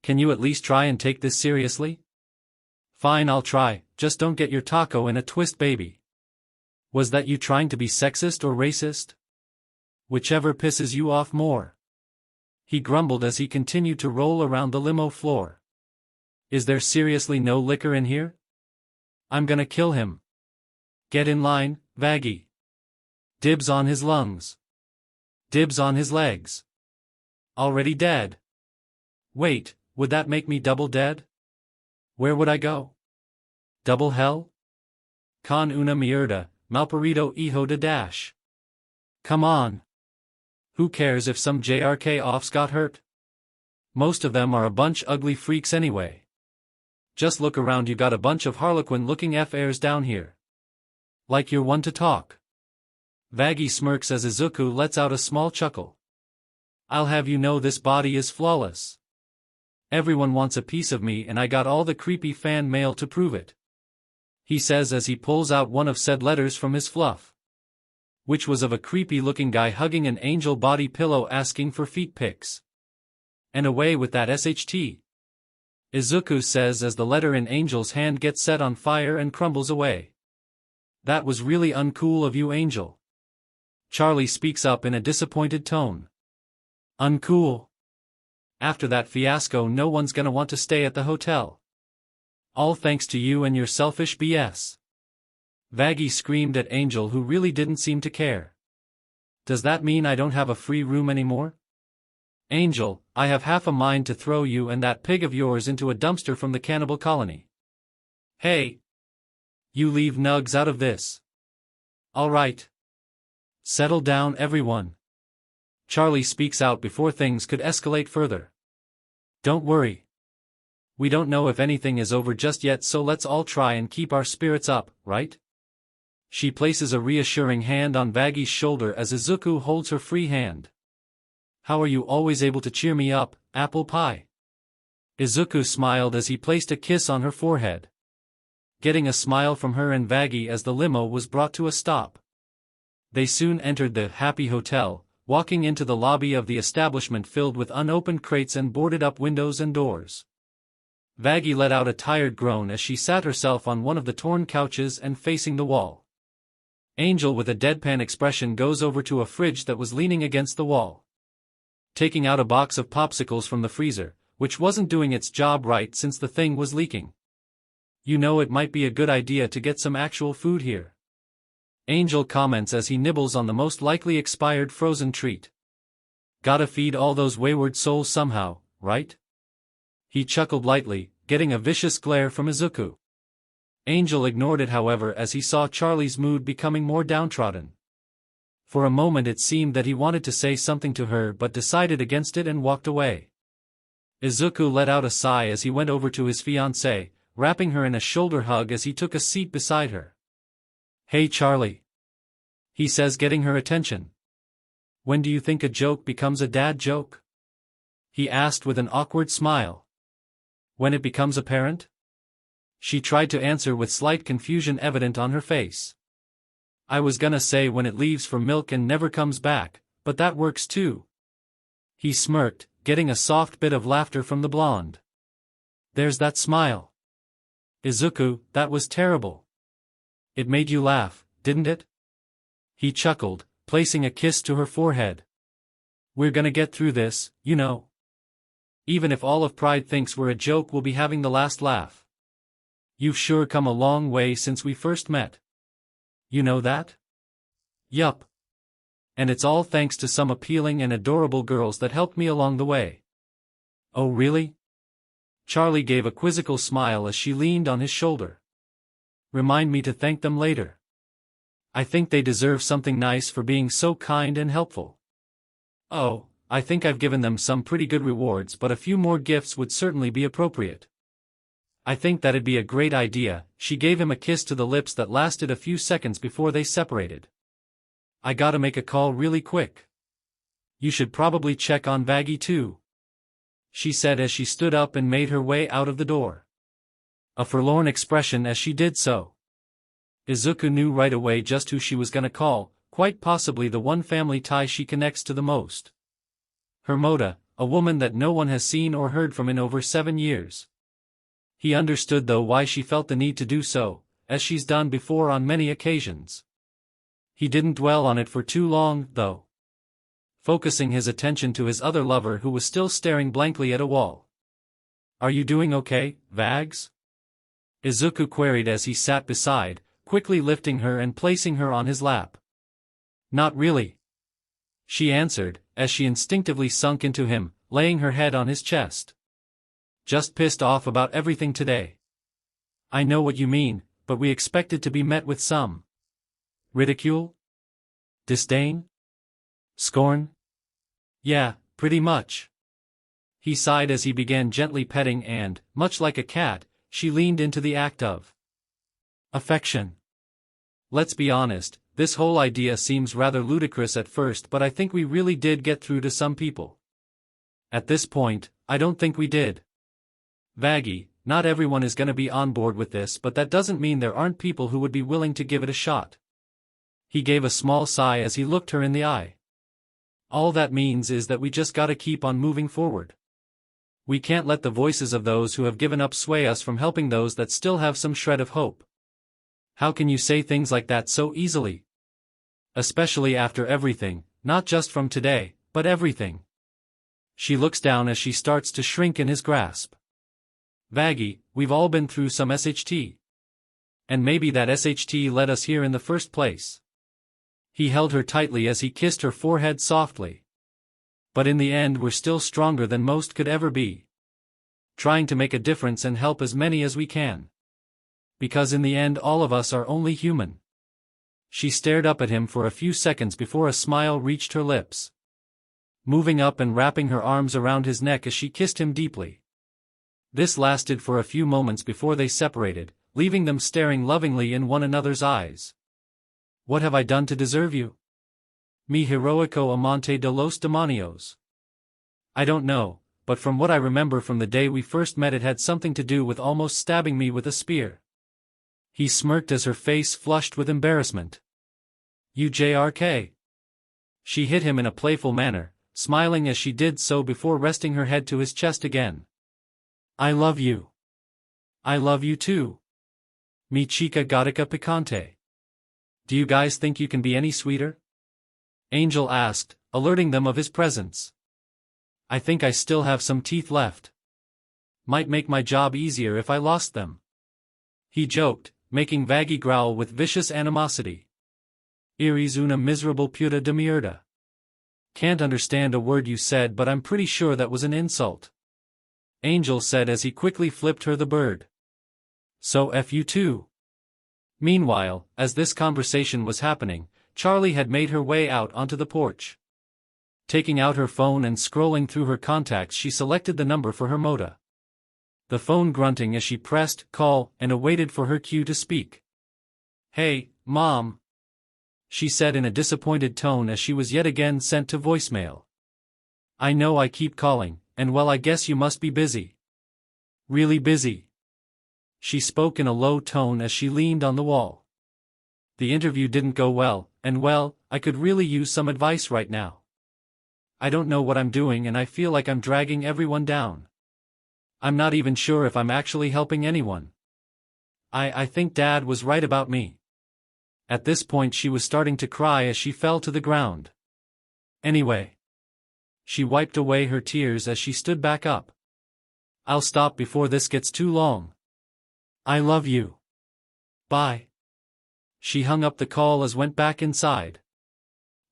Speaker 3: Can you at least try and take this seriously? Fine, I'll try, just don't get your taco in a twist, baby. Was that you trying to be sexist or racist? Whichever pisses you off more. He grumbled as he continued to roll around the limo floor. Is there seriously no liquor in here? I'm gonna kill him. Get in line, Vaggie. Dibs on his lungs. Dibs on his legs. Already dead. Wait, would that make me double dead? Where would I go? Double hell? Con una mierda, malparido hijo de dash. Come on. Who cares if some JRK offs got hurt? Most of them are a bunch ugly freaks anyway. Just look around, you got a bunch of harlequin-looking F-airs down here. Like you're one to talk. Vaggie smirks as Izuku lets out a small chuckle. I'll have you know this body is flawless. Everyone wants a piece of me and I got all the creepy fan mail to prove it. He says as he pulls out one of said letters from his fluff. Which was of a creepy-looking guy hugging an angel body pillow asking for feet pics. And away with that SHT. Izuku says as the letter in Angel's hand gets set on fire and crumbles away. That was really uncool of you, Angel. Charlie speaks up in a disappointed tone. Uncool. After that fiasco, no one's gonna want to stay at the hotel. All thanks to you and your selfish BS. Vaggie screamed at Angel, who really didn't seem to care. Does that mean I don't have a free room anymore? Angel, I have half a mind to throw you and that pig of yours into a dumpster from the cannibal colony. Hey! You leave Nugs out of this. All right. Settle down, everyone. Charlie speaks out before things could escalate further. Don't worry. We don't know if anything is over just yet, so let's all try and keep our spirits up, right? She places a reassuring hand on Vagi's shoulder as Izuku holds her free hand. How are you always able to cheer me up, apple pie? Izuku smiled as he placed a kiss on her forehead. Getting a smile from her and Vagi as the limo was brought to a stop. They soon entered the Happy Hotel, walking into the lobby of the establishment filled with unopened crates and boarded-up windows and doors. Vagi let out a tired groan as she sat herself on one of the torn couches and facing the wall. Angel with a deadpan expression goes over to a fridge that was leaning against the wall. Taking out a box of popsicles from the freezer, which wasn't doing its job right since the thing was leaking. You know, it might be a good idea to get some actual food here. Angel comments as he nibbles on the most likely expired frozen treat. Gotta feed all those wayward souls somehow, right? He chuckled lightly, getting a vicious glare from Izuku. Angel ignored it however as he saw Charlie's mood becoming more downtrodden. For a moment it seemed that he wanted to say something to her but decided against it and walked away. Izuku let out a sigh as he went over to his fiancée, wrapping her in a shoulder hug as he took a seat beside her. Hey Charlie, he says, getting her attention. When do you think a joke becomes a dad joke? He asked with an awkward smile. When it becomes apparent? She tried to answer with slight confusion evident on her face. I was gonna say when it leaves for milk and never comes back, but that works too. He smirked, getting a soft bit of laughter from the blonde. There's that smile. Izuku, that was terrible. It made you laugh, didn't it? He chuckled, placing a kiss to her forehead. We're gonna get through this, you know. Even if all of Pride thinks we're a joke, we'll be having the last laugh. You've sure come a long way since we first met. You know that? Yup. And it's all thanks to some appealing and adorable girls that helped me along the way. Oh really? Charlie gave a quizzical smile as she leaned on his shoulder. Remind me to thank them later. I think they deserve something nice for being so kind and helpful. Oh, I think I've given them some pretty good rewards, but a few more gifts would certainly be appropriate. I think that'd be a great idea. She gave him a kiss to the lips that lasted a few seconds before they separated. I gotta make a call really quick. You should probably check on Vagi too, she said as she stood up and made her way out of the door. A forlorn expression as she did so. Izuku knew right away just who she was gonna call, quite possibly the one family tie she connects to the most. Hermoda, a woman that no one has seen or heard from in over 7 years. He understood though why she felt the need to do so, as she's done before on many occasions. He didn't dwell on it for too long, though. Focusing his attention to his other lover who was still staring blankly at a wall. Are you doing okay, Vags? Izuku queried as he sat beside, quickly lifting her and placing her on his lap. Not really, she answered, as she instinctively sunk into him, laying her head on his chest. Just pissed off about everything today. I know what you mean, but we expected to be met with some ridicule? Disdain? Scorn? Yeah, pretty much. He sighed as he began gently petting and, much like a cat, she leaned into the act of affection. Let's be honest, this whole idea seems rather ludicrous at first, but I think we really did get through to some people. At this point, I don't think we did. Vagi, not everyone is gonna be on board with this, but that doesn't mean there aren't people who would be willing to give it a shot. He gave a small sigh as he looked her in the eye. All that means is that we just gotta keep on moving forward. We can't let the voices of those who have given up sway us from helping those that still have some shred of hope. How can you say things like that so easily? Especially after everything, not just from today, but everything. She looks down as she starts to shrink in his grasp. Vagi, we've all been through some SHT. And maybe that SHT led us here in the first place. He held her tightly as he kissed her forehead softly. But in the end we're still stronger than most could ever be. Trying to make a difference and help as many as we can. Because in the end all of us are only human. She stared up at him for a few seconds before a smile reached her lips. Moving up and wrapping her arms around his neck as she kissed him deeply. This lasted for a few moments before they separated, leaving them staring lovingly in one another's eyes. What have I done to deserve you? Mi heroico amante de los demonios. I don't know, but from what I remember from the day we first met it had something to do with almost stabbing me with a spear. He smirked as her face flushed with embarrassment. UJRK. She hit him in a playful manner, smiling as she did so before resting her head to his chest again. I love you. I love you too. Mi chica gótica picante. Do you guys think you can be any sweeter? Angel asked, alerting them of his presence. I think I still have some teeth left. Might make my job easier if I lost them. He joked, making Vaggie growl with vicious animosity. Eres una miserable puta de mierda. Can't understand a word you said, but I'm pretty sure that was an insult. Angel said as he quickly flipped her the bird. So F you too. Meanwhile, as this conversation was happening, Charlie had made her way out onto the porch. Taking out her phone and scrolling through her contacts, she selected the number for her Moda. The phone grunting as she pressed call and awaited for her cue to speak. Hey, Mom, she said in a disappointed tone as she was yet again sent to voicemail. I know I keep calling, and well, I guess you must be busy. Really busy. She spoke in a low tone as she leaned on the wall. The interview didn't go well, and well, I could really use some advice right now. I don't know what I'm doing and I feel like I'm dragging everyone down. I'm not even sure if I'm actually helping anyone. I think Dad was right about me. At this point she was starting to cry as she fell to the ground. Anyway. She wiped away her tears as she stood back up. I'll stop before this gets too long. I love you. Bye. She hung up the call as went back inside.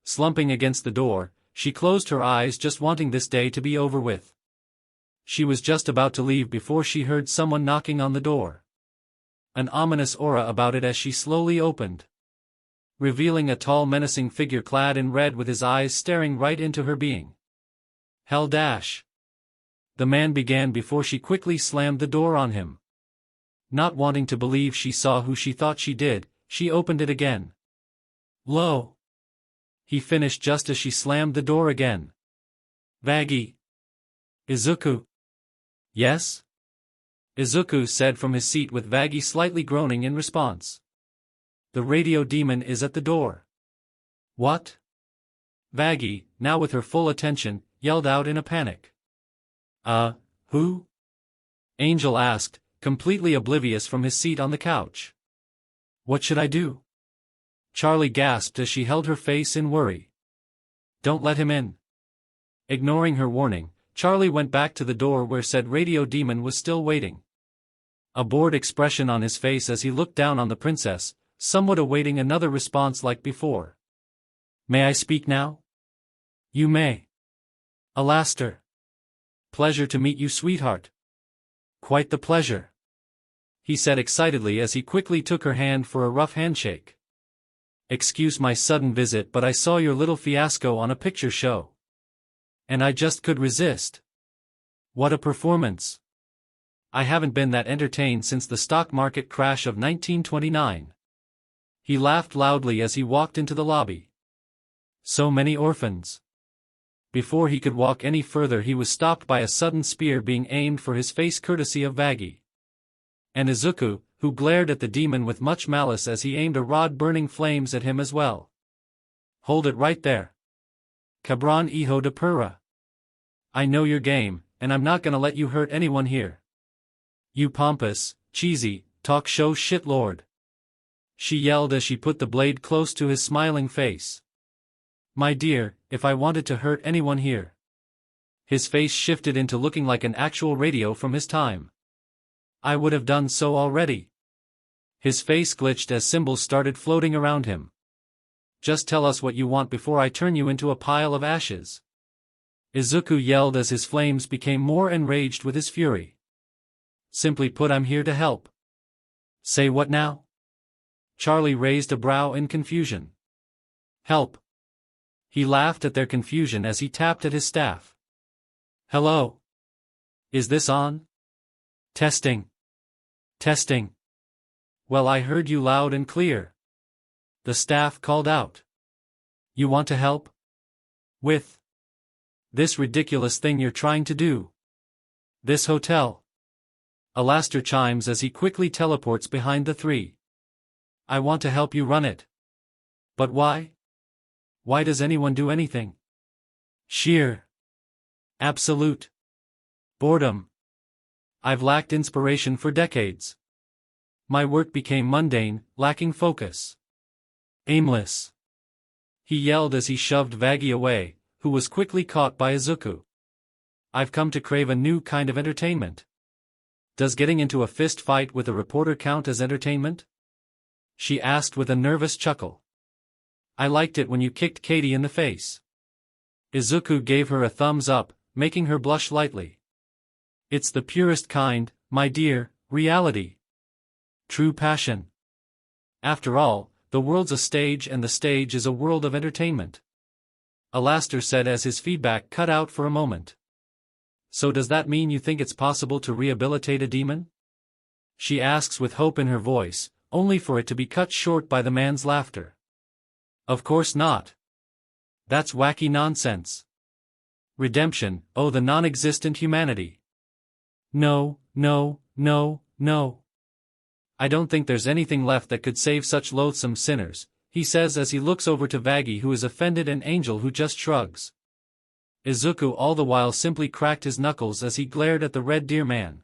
Speaker 3: Slumping against the door, she closed her eyes, just wanting this day to be over with. She was just about to leave before she heard someone knocking on the door. An ominous aura about it as she slowly opened, revealing a tall menacing figure clad in red with his eyes staring right into her being. Hell dash. The man began before she quickly slammed the door on him. Not wanting to believe she saw who she thought she did, she opened it again. Lo! He finished just as she slammed the door again. Vaggie. Izuku. Yes? Izuku said from his seat with Vaggie slightly groaning in response. The radio demon is at the door. What? Vaggie, now with her full attention, yelled out in a panic. Who? Angel asked, completely oblivious from his seat on the couch. What should I do? Charlie gasped as she held her face in worry. Don't let him in. Ignoring her warning, Charlie went back to the door where said radio demon was still waiting. A bored expression on his face as he looked down on the princess, somewhat awaiting another response like before. May I speak now? You may. Alastair. Pleasure to meet you, sweetheart. Quite the pleasure, he said excitedly as he quickly took her hand for a rough handshake. Excuse my sudden visit, but I saw your little fiasco on a picture show. And I just could resist. What a performance. I haven't been that entertained since the stock market crash of 1929. He laughed loudly as he walked into the lobby. So many orphans. Before he could walk any further he was stopped by a sudden spear being aimed for his face courtesy of Vaggie. And Izuku, who glared at the demon with much malice as he aimed a rod burning flames at him as well. Hold it right there. Cabron hijo de perra. I know your game, and I'm not gonna let you hurt anyone here. You pompous, cheesy, talk show shitlord. She yelled as she put the blade close to his smiling face. My dear, if I wanted to hurt anyone here. His face shifted into looking like an actual radio from his time. I would have done so already. His face glitched as symbols started floating around him. Just tell us what you want before I turn you into a pile of ashes. Izuku yelled as his flames became more enraged with his fury. Simply put, I'm here to help. Say what now? Charlie raised a brow in confusion. Help. He laughed at their confusion as he tapped at his staff. Hello? Is this on? Testing. Testing. Well, I heard you loud and clear. The staff called out. You want to help? With this ridiculous thing you're trying to do. This hotel. Alastor chimes as he quickly teleports behind the three. I want to help you run it. But why? Why does anyone do anything? Sheer. Absolute. Boredom. I've lacked inspiration for decades. My work became mundane, lacking focus. Aimless. He yelled as he shoved Vaggie away, who was quickly caught by Izuku. I've come to crave a new kind of entertainment. Does getting into a fist fight with a reporter count as entertainment? She asked with a nervous chuckle. I liked it when you kicked Katie in the face. Izuku gave her a thumbs up, making her blush lightly. It's the purest kind, my dear, reality. True passion. After all, the world's a stage and the stage is a world of entertainment. Alastor said as his feedback cut out for a moment. So does that mean you think it's possible to rehabilitate a demon? She asks with hope in her voice, only for it to be cut short by the man's laughter. Of course not. That's wacky nonsense. Redemption, oh the non-existent humanity. No, no, no, no. I don't think there's anything left that could save such loathsome sinners, he says as he looks over to Vaggie who is offended and Angel who just shrugs. Izuku all the while simply cracked his knuckles as he glared at the Red Deer man.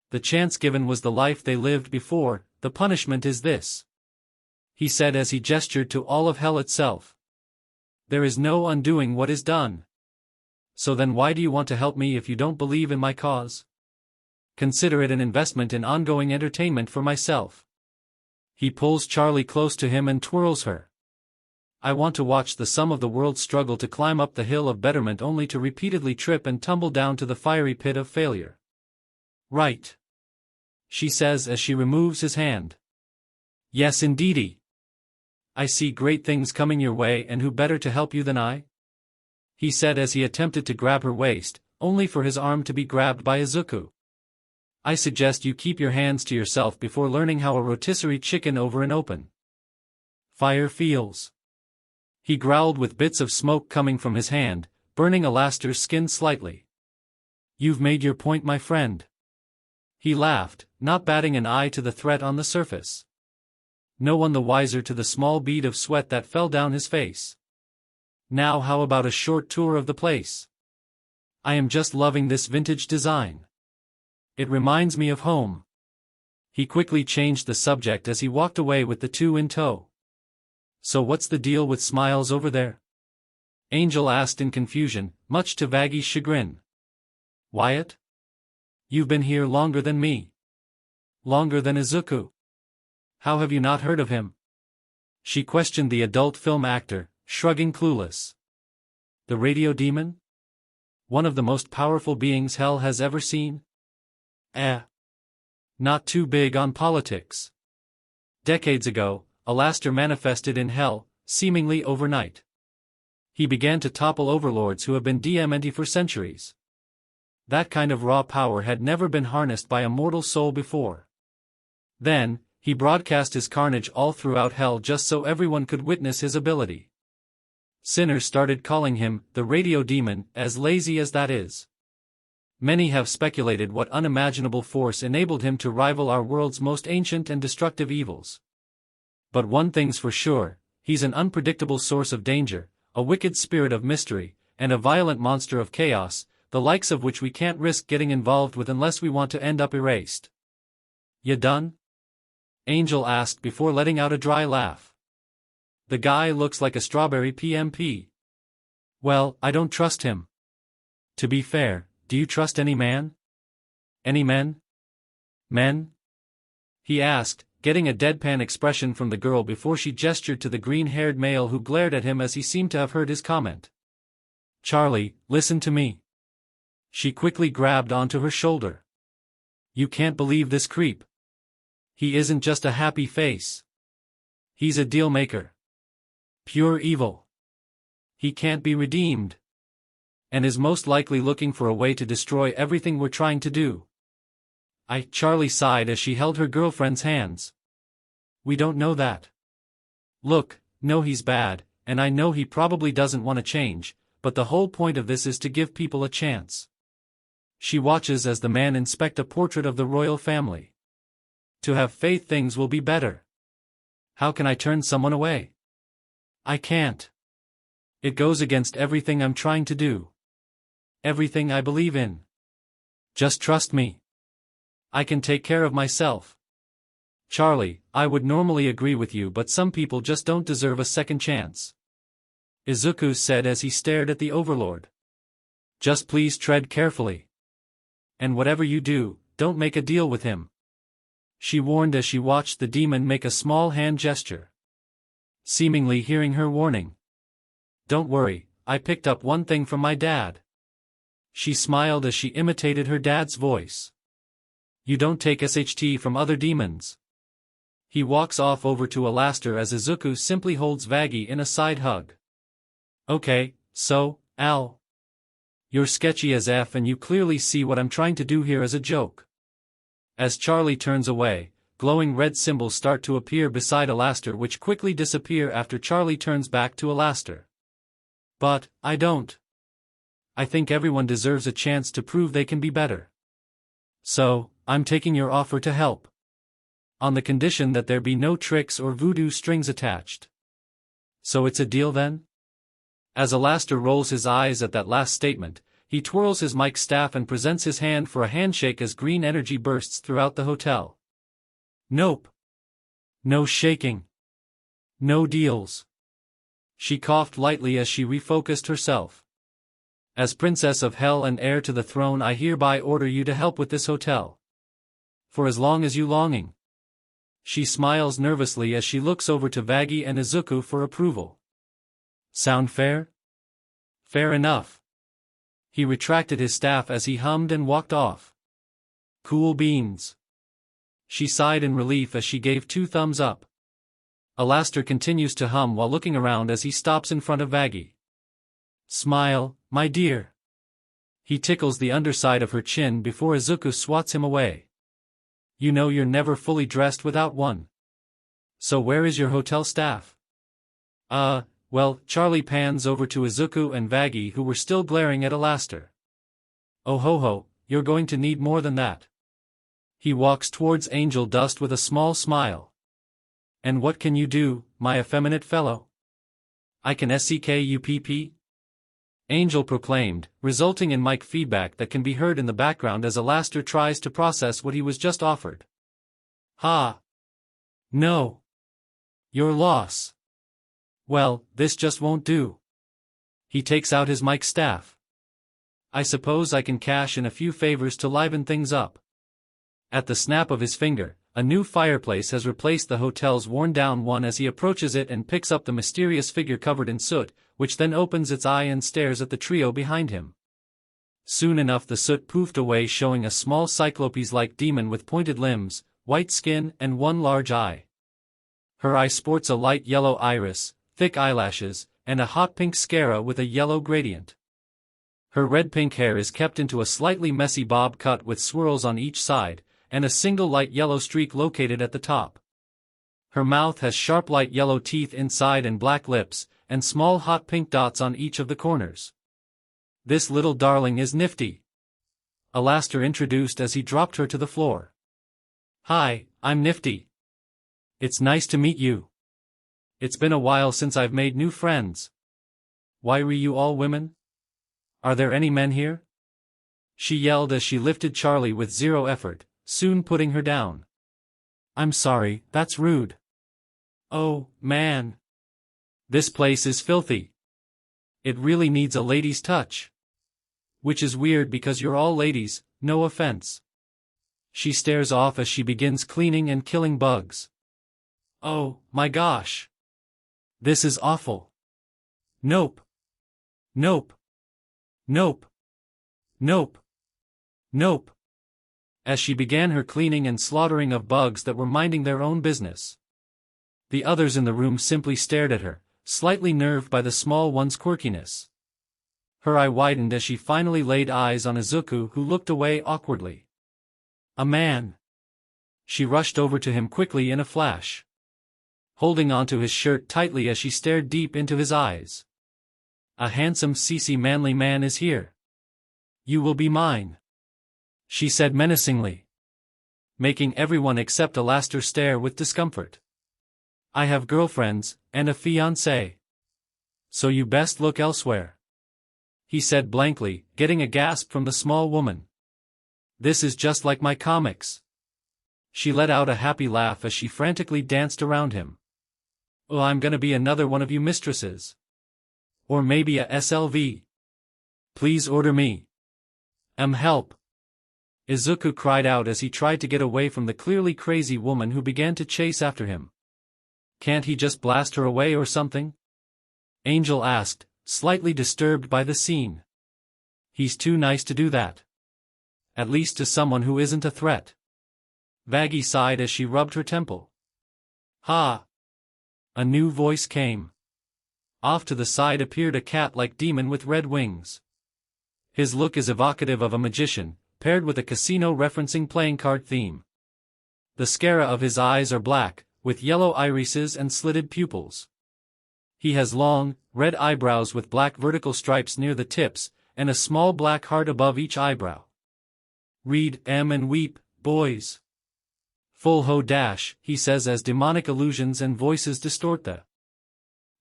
Speaker 3: The chance given was the life they lived before, the punishment is this. He said as he gestured to all of hell itself. There is no undoing what is done. So then why do you want to help me if you don't believe in my cause? Consider it an investment in ongoing entertainment for myself. He pulls Charlie close to him and twirls her. I want to watch the sum of the world struggle to climb up the hill of betterment only to repeatedly trip and tumble down to the fiery pit of failure. Right. She says as she removes his hand. Yes indeedy. I see great things coming your way and who better to help you than I? He said as he attempted to grab her waist, only for his arm to be grabbed by Izuku. I suggest you keep your hands to yourself before learning how a rotisserie chicken over an open fire feels. He growled with bits of smoke coming from his hand, burning Alastor's skin slightly. You've made your point, my friend. He laughed, not batting an eye to the threat on the surface. No one the wiser to the small bead of sweat that fell down his face. Now how about a short tour of the place? I am just loving this vintage design. It reminds me of home. He quickly changed the subject as he walked away with the two in tow. So what's the deal with Smiles over there? Angel asked in confusion, much to Vaggie's chagrin. Wyatt? You've been here longer than me. Longer than Izuku. How have you not heard of him? She questioned the adult film actor, shrugging clueless. The radio demon? One of the most powerful beings hell has ever seen? Not too big on politics. Decades ago, Alastor manifested in hell, seemingly overnight. He began to topple overlords who have been DMNT for centuries. That kind of raw power had never been harnessed by a mortal soul before. Then, he broadcast his carnage all throughout hell just so everyone could witness his ability. Sinners started calling him the radio demon, as lazy as that is. Many have speculated what unimaginable force enabled him to rival our world's most ancient and destructive evils. But one thing's for sure, he's an unpredictable source of danger, a wicked spirit of mystery, and a violent monster of chaos, the likes of which we can't risk getting involved with unless we want to end up erased. Ya done? Angel asked before letting out a dry laugh. The guy looks like a strawberry PMP. Well, I don't trust him. To be fair, do you trust any man? Any men? Men? He asked, getting a deadpan expression from the girl before she gestured to the green-haired male who glared at him as he seemed to have heard his comment. Charlie, listen to me. She quickly grabbed onto her shoulder. You can't believe this creep. He isn't just a happy face. He's a deal-maker. Pure evil. He can't be redeemed. And is most likely looking for a way to destroy everything we're trying to do. Charlie sighed as she held her girlfriend's hands. We don't know that. Look, no, he's bad, and I know he probably doesn't want to change, but the whole point of this is to give people a chance. She watches as the man inspects a portrait of the royal family. To have faith things will be better. How can I turn someone away? I can't. It goes against everything I'm trying to do. Everything I believe in. Just trust me. I can take care of myself. Charlie, I would normally agree with you, but some people just don't deserve a second chance. Izuku said as he stared at the overlord. Just please tread carefully. And whatever you do, don't make a deal with him. She warned as she watched the demon make a small hand gesture. Seemingly hearing her warning. Don't worry, I picked up one thing from my dad. She smiled as she imitated her dad's voice. You don't take SHT from other demons. He walks off over to Alastor as Izuku simply holds Vaggie in a side hug. Okay, so, Al. You're sketchy as F and you clearly see what I'm trying to do here as a joke. As Charlie turns away, glowing red symbols start to appear beside Alastor which quickly disappear after Charlie turns back to Alastor. But, I don't. I think everyone deserves a chance to prove they can be better. So, I'm taking your offer to help. On the condition that there be no tricks or voodoo strings attached. So it's a deal then? As Alastor rolls his eyes at that last statement, he twirls his mic staff and presents his hand for a handshake as green energy bursts throughout the hotel. Nope. No shaking. No deals. She coughed lightly as she refocused herself. As Princess of Hell and heir to the throne, I hereby order you to help with this hotel. For as long as you longing. She smiles nervously as she looks over to Vaggie and Izuku for approval. Sound fair? Fair enough. He retracted his staff as he hummed and walked off. Cool beans. She sighed in relief as she gave 2 thumbs up. Alastor continues to hum while looking around as he stops in front of Vaggie. Smile, my dear. He tickles the underside of her chin before Izuku swats him away. You know you're never fully dressed without one. So where is your hotel staff? Well, Charlie pans over to Izuku and Vaggie who were still glaring at Alastor. Oh ho ho, you're going to need more than that. He walks towards Angel Dust with a small smile. And what can you do, my effeminate fellow? I can SCKUPP? Angel proclaimed, resulting in mic feedback that can be heard in the background as Alastor tries to process what he was just offered. Ha! No! Your loss. Well, this just won't do. He takes out his mic staff. I suppose I can cash in a few favors to liven things up. At the snap of his finger, a new fireplace has replaced the hotel's worn-down one as he approaches it and picks up the mysterious figure covered in soot, which then opens its eye and stares at the trio behind him. Soon enough the soot poofed away, showing a small cyclopes-like demon with pointed limbs, white skin and one large eye. Her eye sports a light yellow iris, thick eyelashes, and a hot pink scara with a yellow gradient. Her red-pink hair is kept into a slightly messy bob cut with swirls on each side, and a single light yellow streak located at the top. Her mouth has sharp light yellow teeth inside and black lips, and small hot pink dots on each of the corners. This little darling is nifty. Alastor introduced as he dropped her to the floor. Hi, I'm Nifty. It's nice to meet you. It's been a while since I've made new friends. Why were you all women? Are there any men here? She yelled as she lifted Charlie with zero effort, soon putting her down. I'm sorry, that's rude. Oh, man. This place is filthy. It really needs a lady's touch. Which is weird because you're all ladies, no offense. She stares off as she begins cleaning and killing bugs. Oh, my gosh. This is awful. Nope. Nope. Nope. Nope. Nope. As she began her cleaning and slaughtering of bugs that were minding their own business. The others in the room simply stared at her, slightly nerved by the small one's quirkiness. Her eye widened as she finally laid eyes on Izuku, who looked away awkwardly. A man. She rushed over to him quickly in a flash, holding onto his shirt tightly as she stared deep into his eyes. A handsome sexy manly man is here. You will be mine, she said menacingly, making everyone except Alastair stare with discomfort. I have girlfriends, and a fiancé. So you best look elsewhere, he said blankly, getting a gasp from the small woman. This is just like my comics. She let out a happy laugh as she frantically danced around him. Oh, I'm gonna be another one of you mistresses. Or maybe a SLV. Please order me. Help. Izuku cried out as he tried to get away from the clearly crazy woman who began to chase after him. Can't he just blast her away or something? Angel asked, slightly disturbed by the scene. He's too nice to do that. At least to someone who isn't a threat. Vaggie sighed as she rubbed her temple. Ha! A new voice came. Off to the side appeared a cat-like demon with red wings. His look is evocative of a magician, paired with a casino referencing playing card theme. The sclera of his eyes are black, with yellow irises and slitted pupils. He has long, red eyebrows with black vertical stripes near the tips, and a small black heart above each eyebrow. Read M and weep, boys. Full ho dash, he says as demonic illusions and voices distort the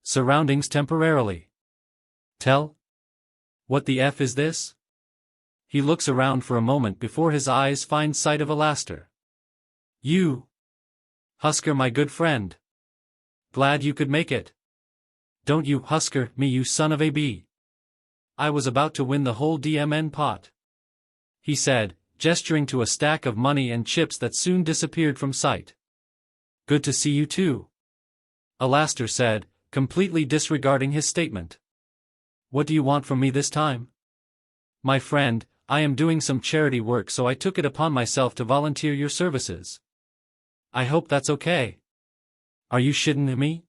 Speaker 3: surroundings temporarily. Tell? What the F is this? He looks around for a moment before his eyes find sight of Alastair. You! Husker, my good friend. Glad you could make it. Don't you Husker me, you son of a bee. I was about to win the whole DMN pot, he said, gesturing to a stack of money and chips that soon disappeared from sight. Good to see you too, Alastair said, completely disregarding his statement. What do you want from me this time? My friend, I am doing some charity work, so I took it upon myself to volunteer your services. I hope that's okay. Are you shitting at me?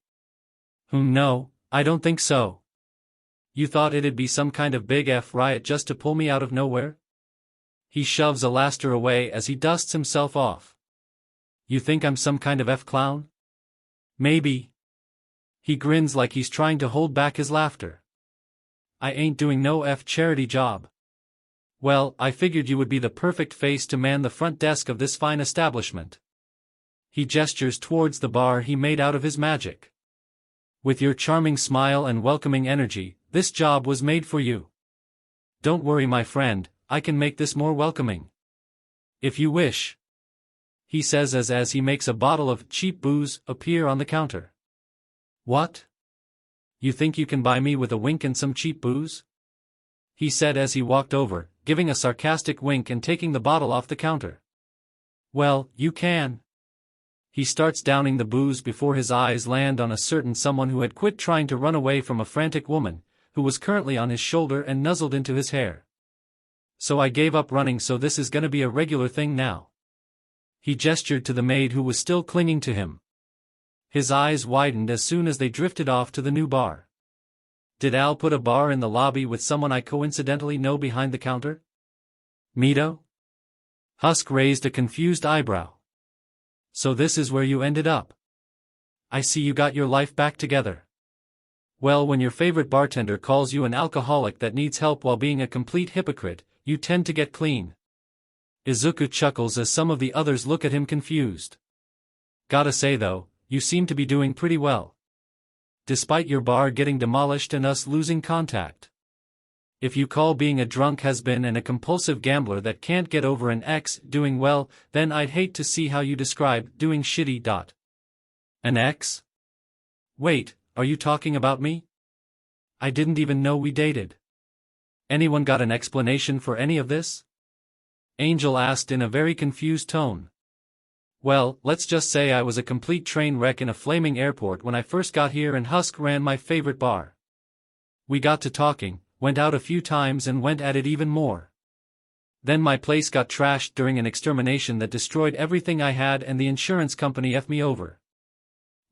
Speaker 3: No, I don't think so. You thought it'd be some kind of big F riot just to pull me out of nowhere? He shoves Alastair away as he dusts himself off. You think I'm some kind of F clown? Maybe. He grins like he's trying to hold back his laughter. I ain't doing no F charity job. Well, I figured you would be the perfect face to man the front desk of this fine establishment. He gestures towards the bar he made out of his magic. With your charming smile and welcoming energy, this job was made for you. Don't worry, my friend, I can make this more welcoming. If you wish, he says as he makes a bottle of cheap booze appear on the counter. What? You think you can buy me with a wink and some cheap booze? He said as he walked over, giving a sarcastic wink and taking the bottle off the counter. Well, you can. He starts downing the booze before his eyes land on a certain someone who had quit trying to run away from a frantic woman, who was currently on his shoulder and nuzzled into his hair. So I gave up running, so this is gonna be a regular thing now. He gestured to the maid who was still clinging to him. His eyes widened as soon as they drifted off to the new bar. Did Al put a bar in the lobby with someone I coincidentally know behind the counter? Mito? Husk raised a confused eyebrow. So this is where you ended up. I see you got your life back together. Well, when your favorite bartender calls you an alcoholic that needs help while being a complete hypocrite, you tend to get clean. Izuku chuckles as some of the others look at him confused. Gotta say though, you seem to be doing pretty well. Despite your bar getting demolished and us losing contact. If you call being a drunk has-been and a compulsive gambler that can't get over an ex doing well, then I'd hate to see how you describe doing shitty. An ex? Wait, are you talking about me? I didn't even know we dated. Anyone got an explanation for any of this? Angel asked in a very confused tone. Well, let's just say I was a complete train wreck in a flaming airport when I first got here, and Husk ran my favorite bar. We got to talking, went out a few times and went at it even more. Then my place got trashed during an extermination that destroyed everything I had, and the insurance company effed me over.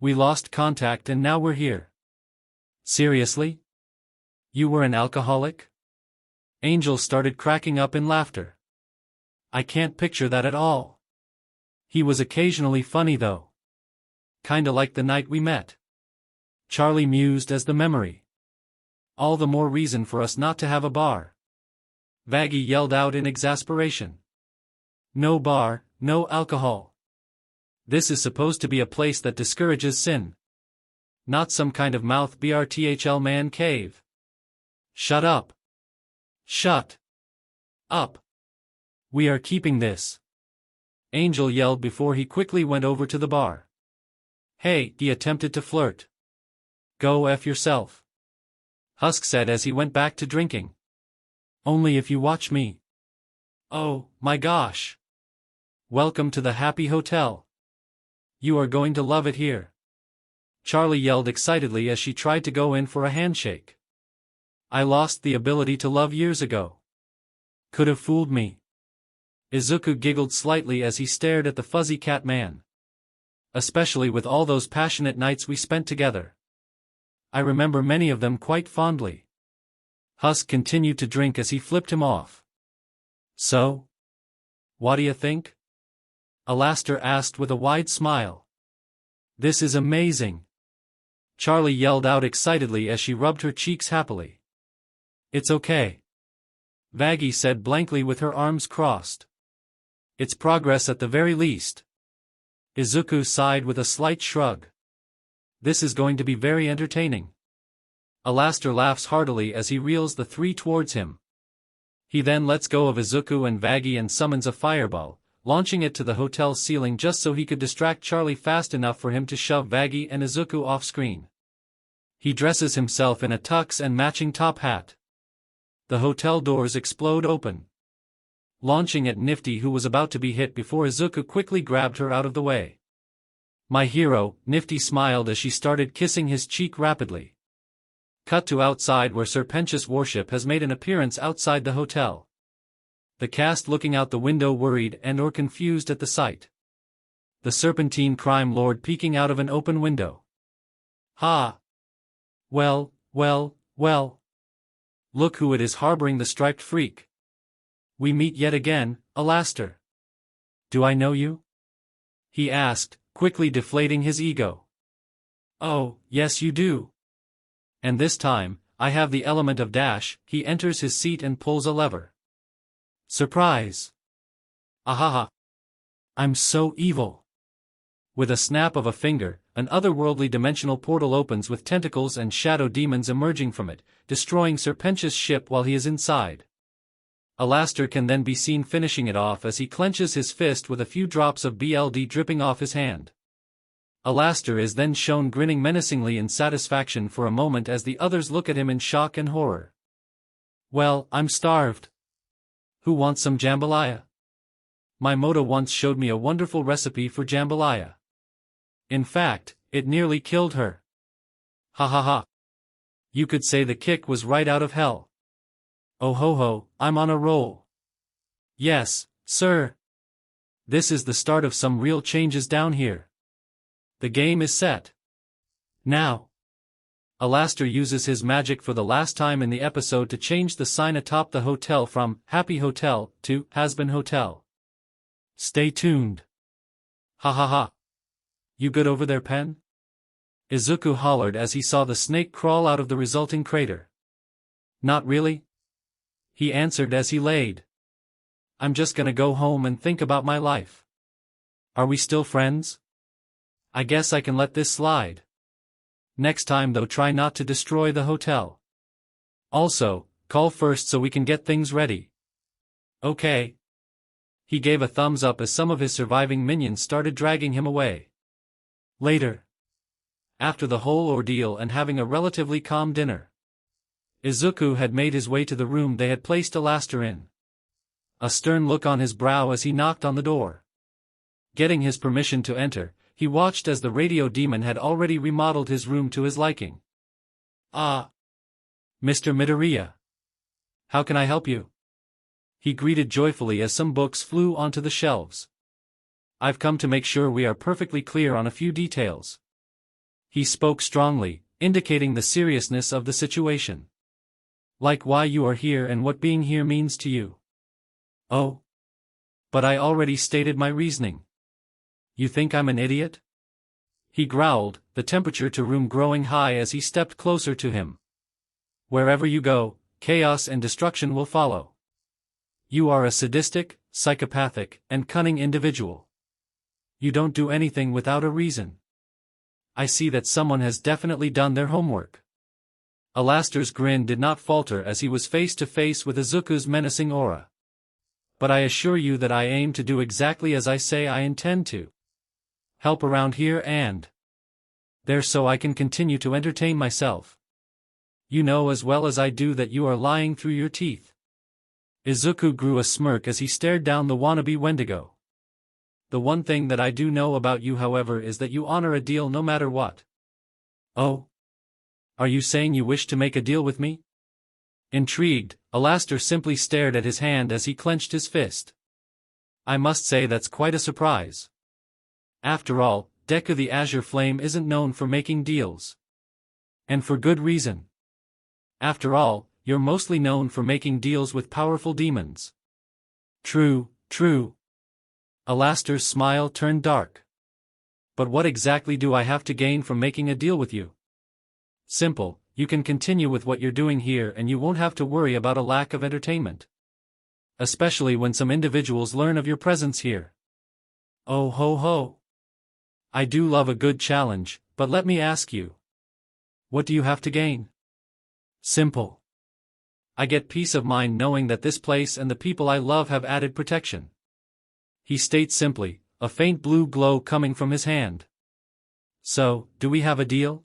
Speaker 3: We lost contact and now we're here. Seriously? You were an alcoholic? Angel started cracking up in laughter. I can't picture that at all. He was occasionally funny though. Kinda like the night we met. Charlie mused as the memory. All the more reason for us not to have a bar. Vaggie yelled out in exasperation. No bar, no alcohol. This is supposed to be a place that discourages sin. Not some kind of mouth BRTHL man cave. Shut up. Shut up. We are keeping this. Angel yelled before he quickly went over to the bar. Hey, he attempted to flirt. Go F yourself. Husk said as he went back to drinking. Only if you watch me. Oh, my gosh. Welcome to the Happy Hotel. You are going to love it here. Charlie yelled excitedly as she tried to go in for a handshake. I lost the ability to love years ago. Could have fooled me. Izuku giggled slightly as he stared at the fuzzy cat man. Especially with all those passionate nights we spent together. I remember many of them quite fondly. Husk continued to drink as he flipped him off. So? What do you think? Alastair asked with a wide smile. This is amazing. Charlie yelled out excitedly as she rubbed her cheeks happily. It's okay. Vaggie said blankly with her arms crossed. It's progress at the very least. Izuku sighed with a slight shrug. This is going to be very entertaining. Alastair laughs heartily as he reels the three towards him. He then lets go of Izuku and Vaggie and summons a fireball, launching it to the hotel ceiling just so he could distract Charlie fast enough for him to shove Vaggie and Izuku off screen. He dresses himself in a tux and matching top hat. The hotel doors explode open, launching at Nifty, who was about to be hit before Izuku quickly grabbed her out of the way. My hero, Nifty smiled as she started kissing his cheek rapidly. Cut to outside where Serpentious Warship has made an appearance outside the hotel. The cast looking out the window worried and or confused at the sight. The Serpentine crime lord peeking out of an open window. Ha! Well. Look who it is harboring the striped freak. We meet yet again, Alastair. Do I know you? He asked, quickly deflating his ego. Oh, yes you do. And this time, I have the element of dash. He enters his seat and pulls a lever. Surprise! Ahaha! I'm so evil! With a snap of a finger, an otherworldly dimensional portal opens with tentacles and shadow demons emerging from it, destroying Serpentious' ship while he is inside. Alastair can then be seen finishing it off as he clenches his fist with a few drops of BLD dripping off his hand. Alastair is then shown grinning menacingly in satisfaction for a moment as the others look at him in shock and horror. Well, I'm starved. Who wants some jambalaya? My Moto once showed me a wonderful recipe for jambalaya. In fact, it nearly killed her. Ha ha ha. You could say the kick was right out of hell. Oh ho ho, I'm on a roll. Yes, sir. This is the start of some real changes down here. The game is set. Now. Alastair uses his magic for the last time in the episode to change the sign atop the hotel from Happy Hotel to Hazbin Hotel. Stay tuned. Ha ha ha. You good over there, Pen? Izuku hollered as he saw the snake crawl out of the resulting crater. Not really? He answered as he laid. I'm just gonna go home and think about my life. Are we still friends? I guess I can let this slide. Next time though, try not to destroy the hotel. Also, call first so we can get things ready. Okay. He gave a thumbs up as some of his surviving minions started dragging him away. Later. After the whole ordeal and having a relatively calm dinner, Izuku had made his way to the room they had placed Alastair in. A stern look on his brow as he knocked on the door. Getting his permission to enter, he watched as the radio demon had already remodeled his room to his liking. Ah! Mr. Midoriya. How can I help you? He greeted joyfully as some books flew onto the shelves. I've come to make sure we are perfectly clear on a few details. He spoke strongly, indicating the seriousness of the situation. Like why you are here and what being here means to you. Oh? But I already stated my reasoning. You think I'm an idiot? He growled, the temperature to room growing high as he stepped closer to him. Wherever you go, chaos and destruction will follow. You are a sadistic, psychopathic, and cunning individual. You don't do anything without a reason. I see that someone has definitely done their homework. Alastor's grin did not falter as he was face to face with Izuku's menacing aura. But I assure you that I aim to do exactly as I say I intend to. Help around here and there so I can continue to entertain myself. You know as well as I do that you are lying through your teeth. Izuku grew a smirk as he stared down the wannabe Wendigo. The one thing that I do know about you, however, is that you honor a deal no matter what. Oh? Are you saying you wish to make a deal with me? Intrigued, Alastor simply stared at his hand as he clenched his fist. I must say that's quite a surprise. After all, Deku the Azure Flame isn't known for making deals. And for good reason. After all, you're mostly known for making deals with powerful demons. True, true. Alastor's smile turned dark. But what exactly do I have to gain from making a deal with you? Simple, you can continue with what you're doing here and you won't have to worry about a lack of entertainment. Especially when some individuals learn of your presence here. Oh ho ho. I do love a good challenge, but let me ask you. What do you have to gain? Simple. I get peace of mind knowing that this place and the people I love have added protection. He states simply, a faint blue glow coming from his hand. So, do we have a deal?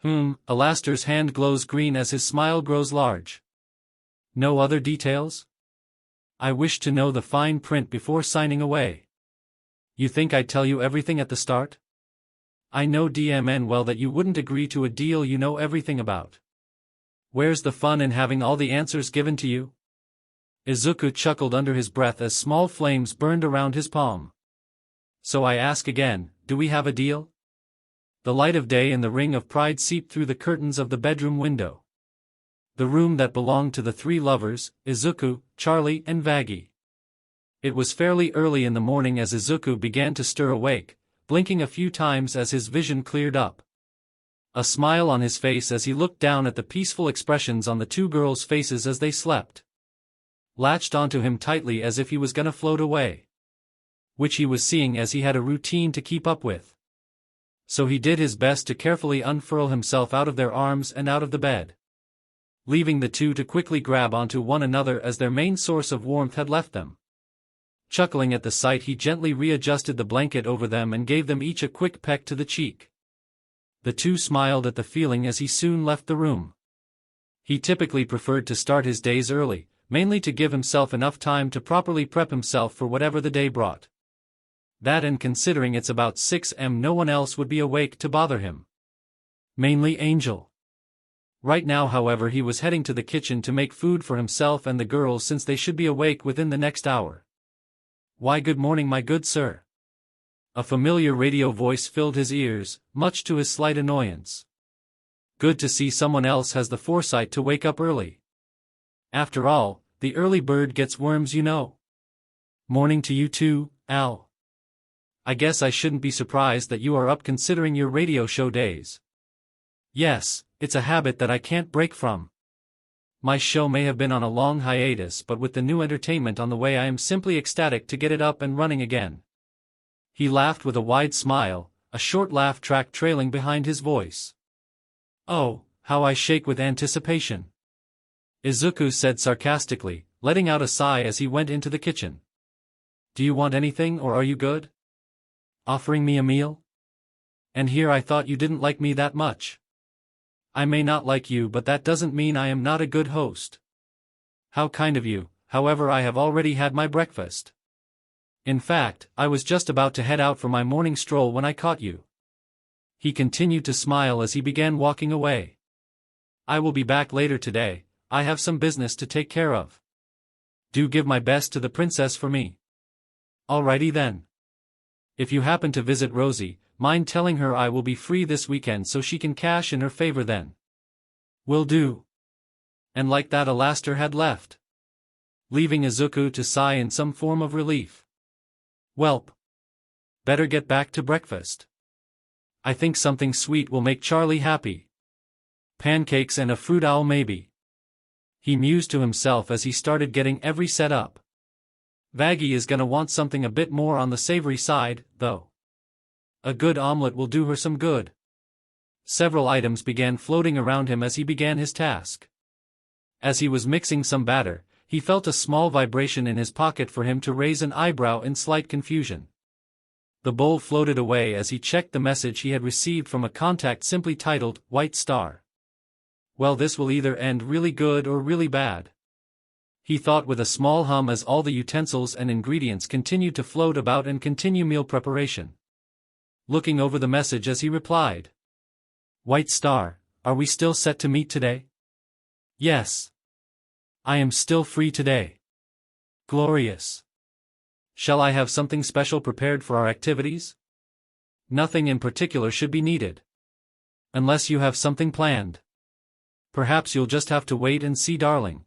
Speaker 3: Alastor's hand glows green as his smile grows large. No other details? I wish to know the fine print before signing away. You think I'd tell you everything at the start? I know DMN well that you wouldn't agree to a deal you know everything about. Where's the fun in having all the answers given to you? Izuku chuckled under his breath as small flames burned around his palm. So I ask again, do we have a deal? The light of day and the ring of pride seeped through the curtains of the bedroom window. The room that belonged to the three lovers, Izuku, Charlie, and Vaggie. It was fairly early in the morning as Izuku began to stir awake, blinking a few times as his vision cleared up. A smile on his face as he looked down at the peaceful expressions on the two girls' faces as they slept. Latched onto him tightly as if he was gonna float away. Which he was seeing as he had a routine to keep up with. So he did his best to carefully unfurl himself out of their arms and out of the bed. Leaving the two to quickly grab onto one another as their main source of warmth had left them. Chuckling at the sight, he gently readjusted the blanket over them and gave them each a quick peck to the cheek. The two smiled at the feeling as he soon left the room. He typically preferred to start his days early, mainly to give himself enough time to properly prep himself for whatever the day brought. That, and considering it's about 6 am, no one else would be awake to bother him. Mainly Angel. Right now, however, he was heading to the kitchen to make food for himself and the girls since they should be awake within the next hour. Why, good morning, my good sir. A familiar radio voice filled his ears, much to his slight annoyance. Good to see someone else has the foresight to wake up early. After all, the early bird gets worms, you know. Morning to you too, Al. I guess I shouldn't be surprised that you are up considering your radio show days. Yes, it's a habit that I can't break from. My show may have been on a long hiatus, but with the new entertainment on the way I am simply ecstatic to get it up and running again. He laughed with a wide smile, a short laugh track trailing behind his voice. Oh, how I shake with anticipation. Izuku said sarcastically, letting out a sigh as he went into the kitchen. Do you want anything or are you good? Offering me a meal? And here I thought you didn't like me that much. I may not like you, but that doesn't mean I am not a good host. How kind of you, however, I have already had my breakfast. In fact, I was just about to head out for my morning stroll when I caught you. He continued to smile as he began walking away. I will be back later today, I have some business to take care of. Do give my best to the princess for me. Alrighty then. If you happen to visit Rosie, mind telling her I will be free this weekend so she can cash in her favor then. Will do. And like that, Alastor had left. leaving Izuku to sigh in some form of relief. Welp. Better get back to breakfast. I think something sweet will make Charlie happy. Pancakes and a fruit owl maybe. He mused to himself as he started getting every set up. Vaggie is gonna want something a bit more on the savory side, though. A good omelette will do her some good. Several items began floating around him as he began his task. As he was mixing some batter, he felt a small vibration in his pocket for him to raise an eyebrow in slight confusion. The bowl floated away as he checked the message he had received from a contact simply titled, White Star. Well, this will either end really good or really bad. He thought with a small hum as all the utensils and ingredients continued to float about and continue meal preparation. Looking over the message as he replied. White Star, are we still set to meet today? Yes. I am still free today. Glorious. Shall I have something special prepared for our activities? Nothing in particular should be needed. Unless you have something planned. Perhaps you'll just have to wait and see, darling.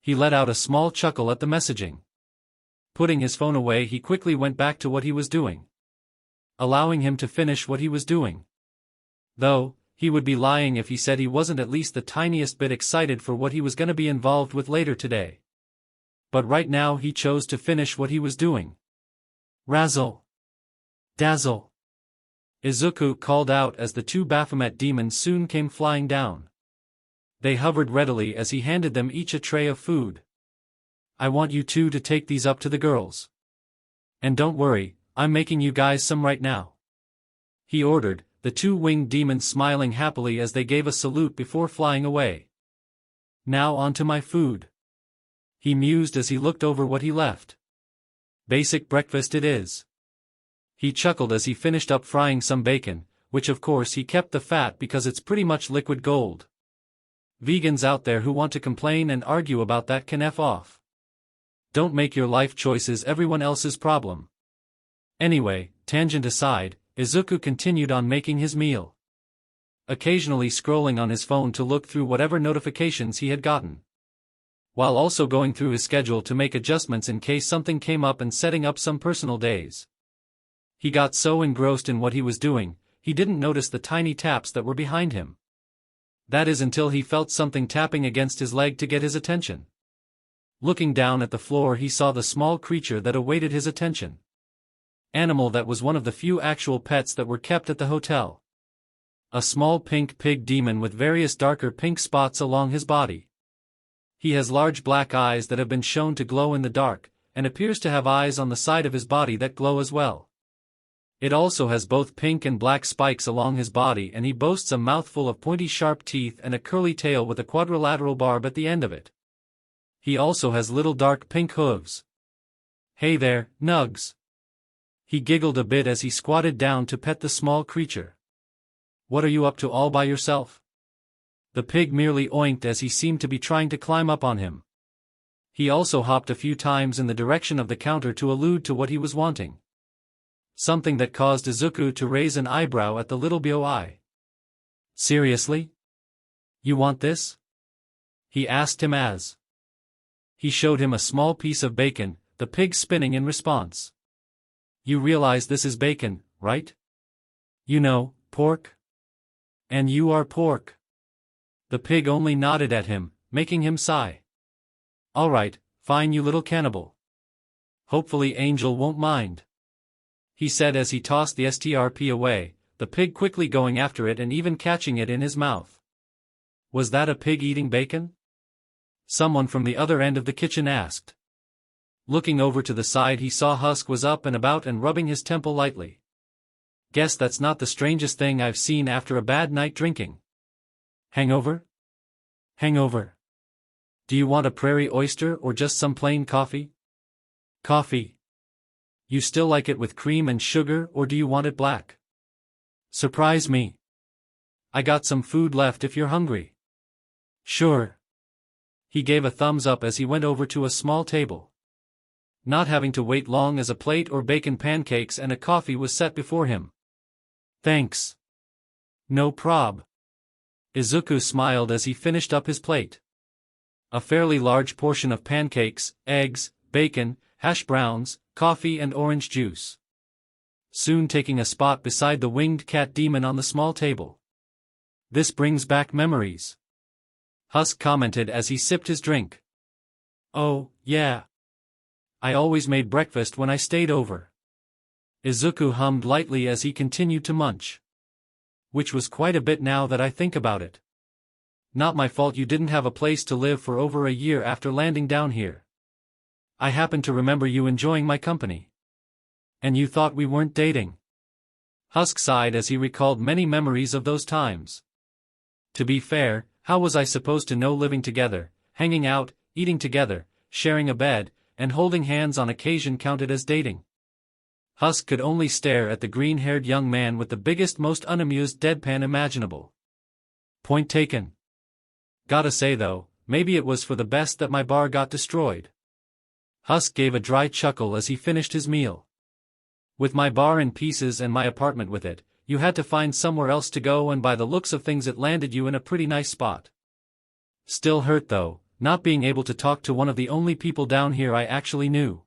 Speaker 3: He let out a small chuckle at the messaging. Putting his phone away, he quickly went back to what he was doing. Allowing him to finish what he was doing. Though, he would be lying if he said he wasn't at least the tiniest bit excited for what he was gonna be involved with later today. But right now he chose to finish what he was doing. Razzle. Dazzle. Izuku called out as the two Baphomet demons soon came flying down. They hovered readily as he handed them each a tray of food. I want you two to take these up to the girls. And don't worry, I'm making you guys some right now. He ordered, the two winged demons smiling happily as they gave a salute before flying away. Now on to my food. He mused as he looked over what he left. Basic breakfast it is. He chuckled as he finished up frying some bacon, which of course he kept the fat because it's pretty much liquid gold. Vegans out there who want to complain and argue about that can F off. Don't make your life choices everyone else's problem. Anyway, tangent aside, Izuku continued on making his meal. Occasionally scrolling on his phone to look through whatever notifications he had gotten. While also going through his schedule to make adjustments in case something came up and setting up some personal days. He got so engrossed in what he was doing, he didn't notice the tiny taps that were behind him. That is until he felt something tapping against his leg to get his attention. Looking down at the floor, he saw the small creature that awaited his attention. Animal that was one of the few actual pets that were kept at the hotel. A small pink pig demon with various darker pink spots along his body. He has large black eyes that have been shown to glow in the dark, and appears to have eyes on the side of his body that glow as well. It also has both pink and black spikes along his body, and he boasts a mouthful of pointy sharp teeth and a curly tail with a quadrilateral barb at the end of it. He also has little dark pink hooves. Hey there, Nugs. He giggled a bit as he squatted down to pet the small creature. What are you up to all by yourself? The pig merely oinked as he seemed to be trying to climb up on him. He also hopped a few times in the direction of the counter to allude to what he was wanting. Something that caused Izuku to raise an eyebrow at the little boy. Seriously? You want this? He asked him as he showed him a small piece of bacon, the pig spinning in response. You realize this is bacon, right? You know, pork? And you are pork. The pig only nodded at him, making him sigh. Alright, fine you little cannibal. Hopefully Angel won't mind. He said as he tossed the STRP away, the pig quickly going after it and even catching it in his mouth. Was that a pig eating bacon? Someone from the other end of the kitchen asked. Looking over to the side, he saw Husk was up and about and rubbing his temple lightly. Guess that's not the strangest thing I've seen after a bad night drinking. Hangover? Hangover. Do you want a prairie oyster or just some plain coffee? Coffee. You still like it with cream and sugar, or do you want it black? Surprise me. I got some food left if you're hungry. Sure. He gave a thumbs up as he went over to a small table. Not having to wait long as a plate or bacon pancakes and a coffee was set before him. Thanks. No prob. Izuku smiled as he finished up his plate. A fairly large portion of pancakes, eggs, bacon, hash browns, coffee and orange juice. Soon taking a spot beside the winged cat demon on the small table. This brings back memories. Husk commented as he sipped his drink. Oh, yeah. I always made breakfast when I stayed over. Izuku hummed lightly as he continued to munch. Which was quite a bit now that I think about it. Not my fault you didn't have a place to live for over a year after landing down here. I happen to remember you enjoying my company. And you thought we weren't dating. Husk sighed as he recalled many memories of those times. To be fair, how was I supposed to know living together, hanging out, eating together, sharing a bed, and holding hands on occasion counted as dating? Husk could only stare at the green-haired young man with the biggest, most unamused deadpan imaginable. Point taken. Gotta say though, maybe it was for the best that my bar got destroyed. Husk gave a dry chuckle as he finished his meal. With my bar in pieces and my apartment with it, you had to find somewhere else to go, and by the looks of things it landed you in a pretty nice spot. Still hurt though, not being able to talk to one of the only people down here I actually knew.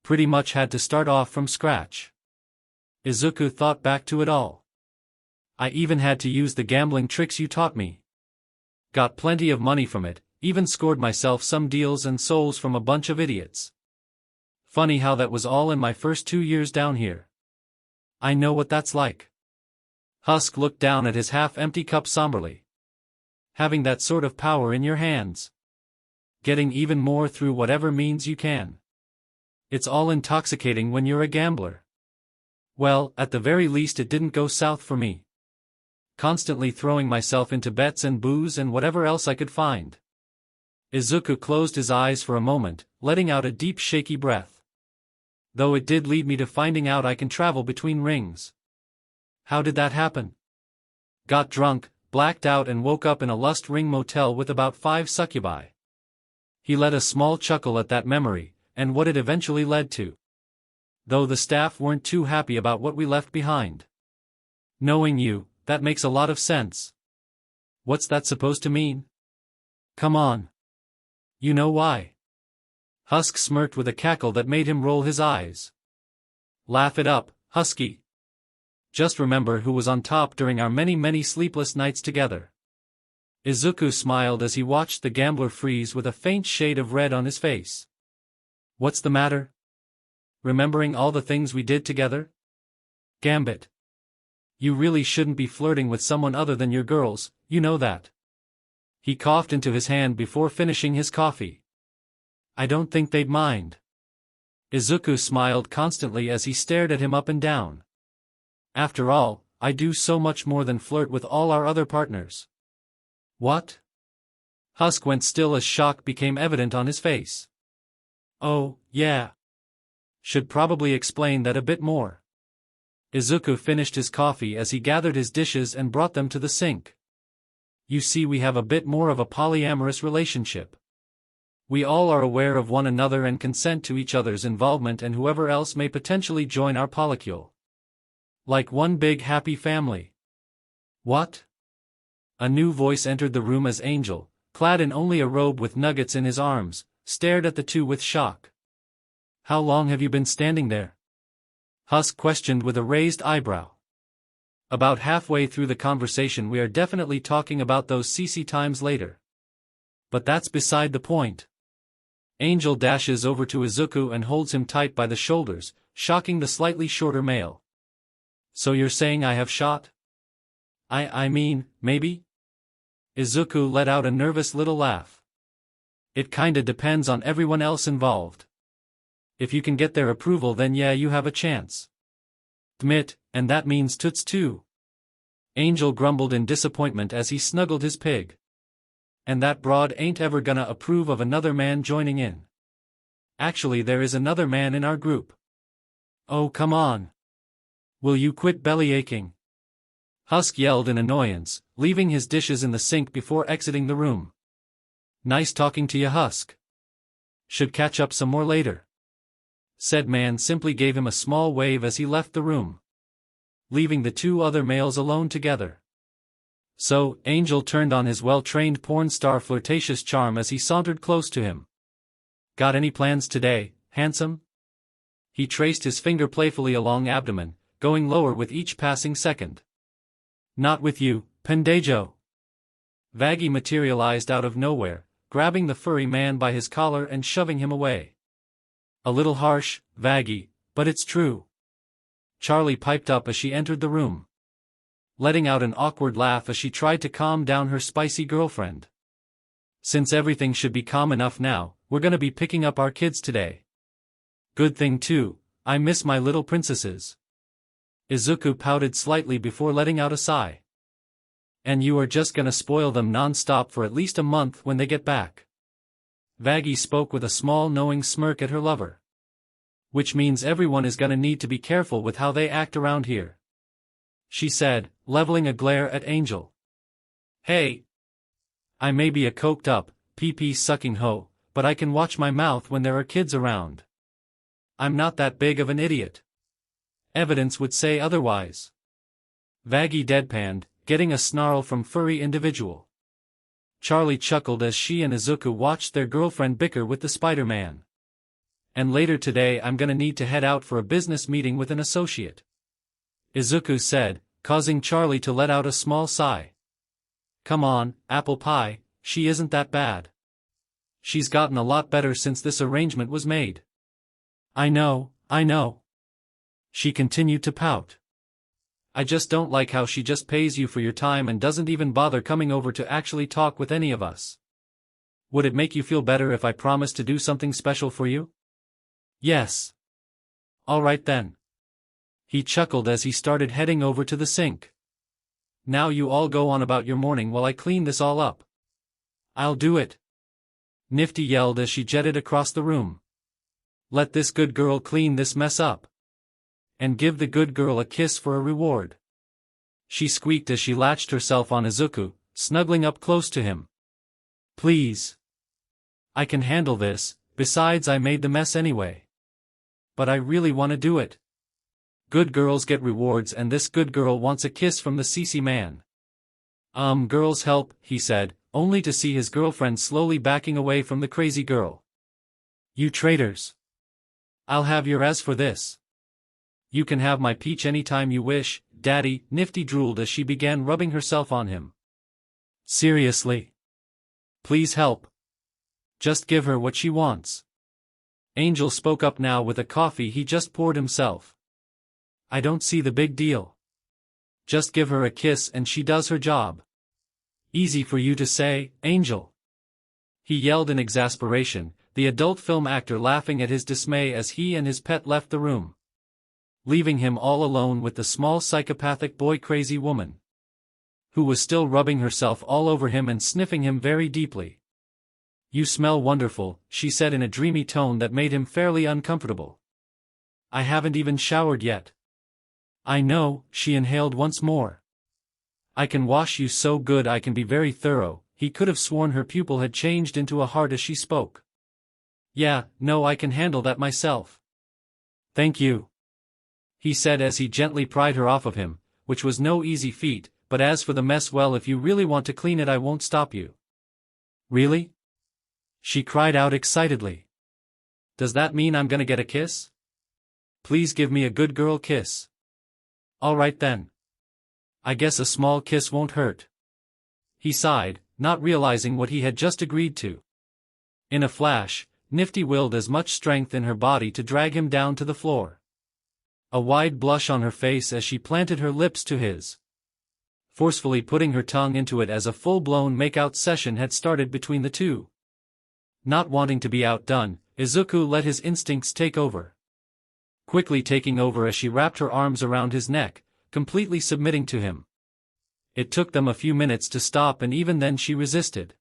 Speaker 3: Pretty much had to start off from scratch. Izuku thought back to it all. I even had to use the gambling tricks you taught me. Got plenty of money from it, even scored myself some deals and souls from a bunch of idiots. Funny how that was all in my first 2 years down here. I know what that's like. Husk looked down at his half-empty cup somberly. Having that sort of power in your hands. Getting even more through whatever means you can. It's all intoxicating when you're a gambler. Well, at the very least it didn't go south for me. Constantly throwing myself into bets and booze and whatever else I could find. Izuku closed his eyes for a moment, letting out a deep shaky breath. Though it did lead me to finding out I can travel between rings. How did that happen? Got drunk, blacked out and woke up in a lust ring motel with about 5 succubi. He let a small chuckle at that memory, and what it eventually led to. Though the staff weren't too happy about what we left behind. Knowing you, that makes a lot of sense. What's that supposed to mean? Come on. You know why. Husk smirked with a cackle that made him roll his eyes. Laugh it up, Husky. Just remember who was on top during our many sleepless nights together. Izuku smiled as he watched the gambler freeze with a faint shade of red on his face. What's the matter? Remembering all the things we did together? Gambit. You really shouldn't be flirting with someone other than your girls, you know that. He coughed into his hand before finishing his coffee. I don't think they'd mind. Izuku smiled constantly as he stared at him up and down. After all, I do so much more than flirt with all our other partners. What? Husk went still as shock became evident on his face. Oh, yeah. Should probably explain that a bit more. Izuku finished his coffee as he gathered his dishes and brought them to the sink. You see, we have a bit more of a polyamorous relationship. We all are aware of one another and consent to each other's involvement and whoever else may potentially join our polycule. Like one big happy family. What? A new voice entered the room as Angel, clad in only a robe with nuggets in his arms, stared at the two with shock. How long have you been standing there? Husk questioned with a raised eyebrow. About halfway through the conversation. We are definitely talking about those CC times later. But that's beside the point. Angel dashes over to Izuku and holds him tight by the shoulders, shocking the slightly shorter male. So you're saying I have shot? I mean, maybe? Izuku let out a nervous little laugh. It kinda depends on everyone else involved. If you can get their approval, then yeah, you have a chance. Dmit, and that means toots too. Angel grumbled in disappointment as he snuggled his pig. And that broad ain't ever gonna approve of another man joining in. Actually, there is another man in our group. Oh, come on. Will you quit belly aching? Husk yelled in annoyance, leaving his dishes in the sink before exiting the room. Nice talking to you, Husk. Should catch up some more later. Said man simply gave him a small wave as he left the room, leaving the two other males alone together. So, Angel turned on his well-trained porn star flirtatious charm as he sauntered close to him. Got any plans today, handsome? He traced his finger playfully along abdomen, going lower with each passing second. Not with you, pendejo. Vaggie materialized out of nowhere, grabbing the furry man by his collar and shoving him away. A little harsh, Vaggie, but it's true. Charlie piped up as she entered the room, letting out an awkward laugh as she tried to calm down her spicy girlfriend. Since everything should be calm enough now, we're gonna be picking up our kids today. Good thing too, I miss my little princesses. Izuku pouted slightly before letting out a sigh. And you are just gonna spoil them non-stop for at least a month when they get back. Vaggie spoke with a small knowing smirk at her lover. Which means everyone is gonna need to be careful with how they act around here, she said, leveling a glare at Angel. Hey! I may be a coked-up, pee-pee-sucking hoe, but I can watch my mouth when there are kids around. I'm not that big of an idiot. Evidence would say otherwise. Vaggie deadpanned, getting a snarl from furry individual. Charlie chuckled as she and Izuku watched their girlfriend bicker with the Spider-Man. And later today I'm gonna need to head out for a business meeting with an associate, Izuku said, causing Charlie to let out a small sigh. Come on, apple pie, she isn't that bad. She's gotten a lot better since this arrangement was made. I know. She continued to pout. I just don't like how she just pays you for your time and doesn't even bother coming over to actually talk with any of us. Would it make you feel better if I promised to do something special for you? Yes. All right then. He chuckled as he started heading over to the sink. Now you all go on about your morning while I clean this all up. I'll do it. Nifty yelled as she jetted across the room. Let this good girl clean this mess up. And give the good girl a kiss for a reward. She squeaked as she latched herself on Izuku, snuggling up close to him. Please. I can handle this, besides I made the mess anyway. But I really want to do it. Good girls get rewards and this good girl wants a kiss from the CC man. Girls help, he said, only to see his girlfriend slowly backing away from the crazy girl. You traitors. I'll have your ass for this. You can have my peach anytime you wish, Daddy, Nifty drooled as she began rubbing herself on him. Seriously. Please help. Just give her what she wants. Angel spoke up now with a coffee he just poured himself. I don't see the big deal. Just give her a kiss and she does her job. Easy for you to say, Angel. He yelled in exasperation, the adult film actor laughing at his dismay as he and his pet left the room, leaving him all alone with the small psychopathic boy-crazy woman, who was still rubbing herself all over him and sniffing him very deeply. You smell wonderful, she said in a dreamy tone that made him fairly uncomfortable. I haven't even showered yet. I know, she inhaled once more. I can wash you so good I can be very thorough. He could have sworn her pupil had changed into a heart as she spoke. Yeah, no, I can handle that myself. Thank you, he said as he gently pried her off of him, which was no easy feat, but as for the mess, well, if you really want to clean it I won't stop you. Really? She cried out excitedly. Does that mean I'm gonna get a kiss? Please give me a good girl kiss. All right then. I guess a small kiss won't hurt. He sighed, not realizing what he had just agreed to. In a flash, Nifty willed as much strength in her body to drag him down to the floor, a wide blush on her face as she planted her lips to his, forcefully putting her tongue into it as a full-blown make-out session had started between the two. Not wanting to be outdone, Izuku let his instincts take over, quickly taking over as she wrapped her arms around his neck, completely submitting to him. It took them a few minutes to stop and even then she resisted,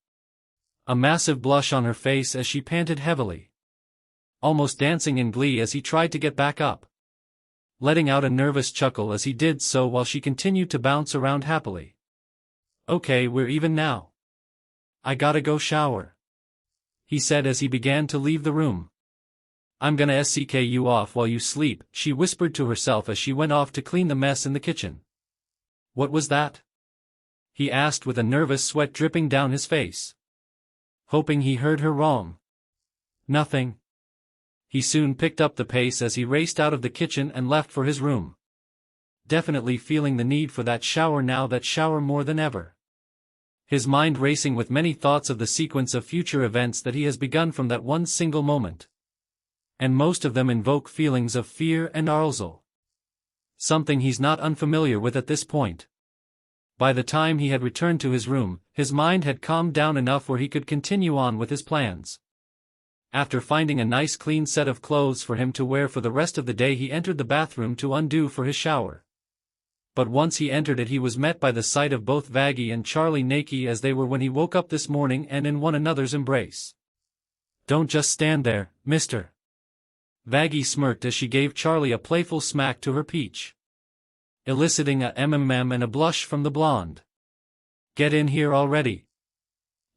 Speaker 3: a massive blush on her face as she panted heavily, almost dancing in glee as he tried to get back up, letting out a nervous chuckle as he did so while she continued to bounce around happily. Okay, we're even now. I gotta go shower, he said as he began to leave the room. I'm gonna SCK you off while you sleep, she whispered to herself as she went off to clean the mess in the kitchen. What was that? he asked with a nervous sweat dripping down his face. Hoping he heard her wrong. Nothing. He soon picked up the pace as he raced out of the kitchen and left for his room. Definitely feeling the need for that shower now, that shower more than ever. His mind racing with many thoughts of the sequence of future events that he has begun from that one single moment. And most of them invoke feelings of fear and arousal. Something he's not unfamiliar with at this point. By the time he had returned to his room, his mind had calmed down enough where he could continue on with his plans. After finding a nice clean set of clothes for him to wear for the rest of the day, he entered the bathroom to undo for his shower. But once he entered it, he was met by the sight of both Vaggie and Charlie naked as they were when he woke up this morning and in one another's embrace. "Don't just stand there, mister." Vaggie smirked as she gave Charlie a playful smack to her peach, eliciting a mmm and a blush from the blonde. "Get in here already."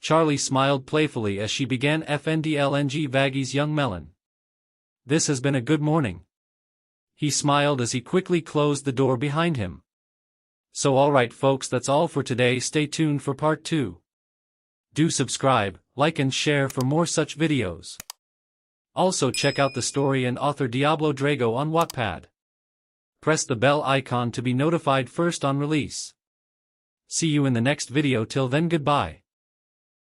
Speaker 3: Charlie smiled playfully as she began FNDLNG Vaggie's young melon. "This has been a good morning." He smiled as he quickly closed the door behind him. So alright folks, that's all for today. Stay tuned for part 2. Do subscribe, like and share for more such videos. Also check out the story and author DiabloDrago on Wattpad. Press the bell icon to be notified first on release. See you in the next video. Till then, goodbye.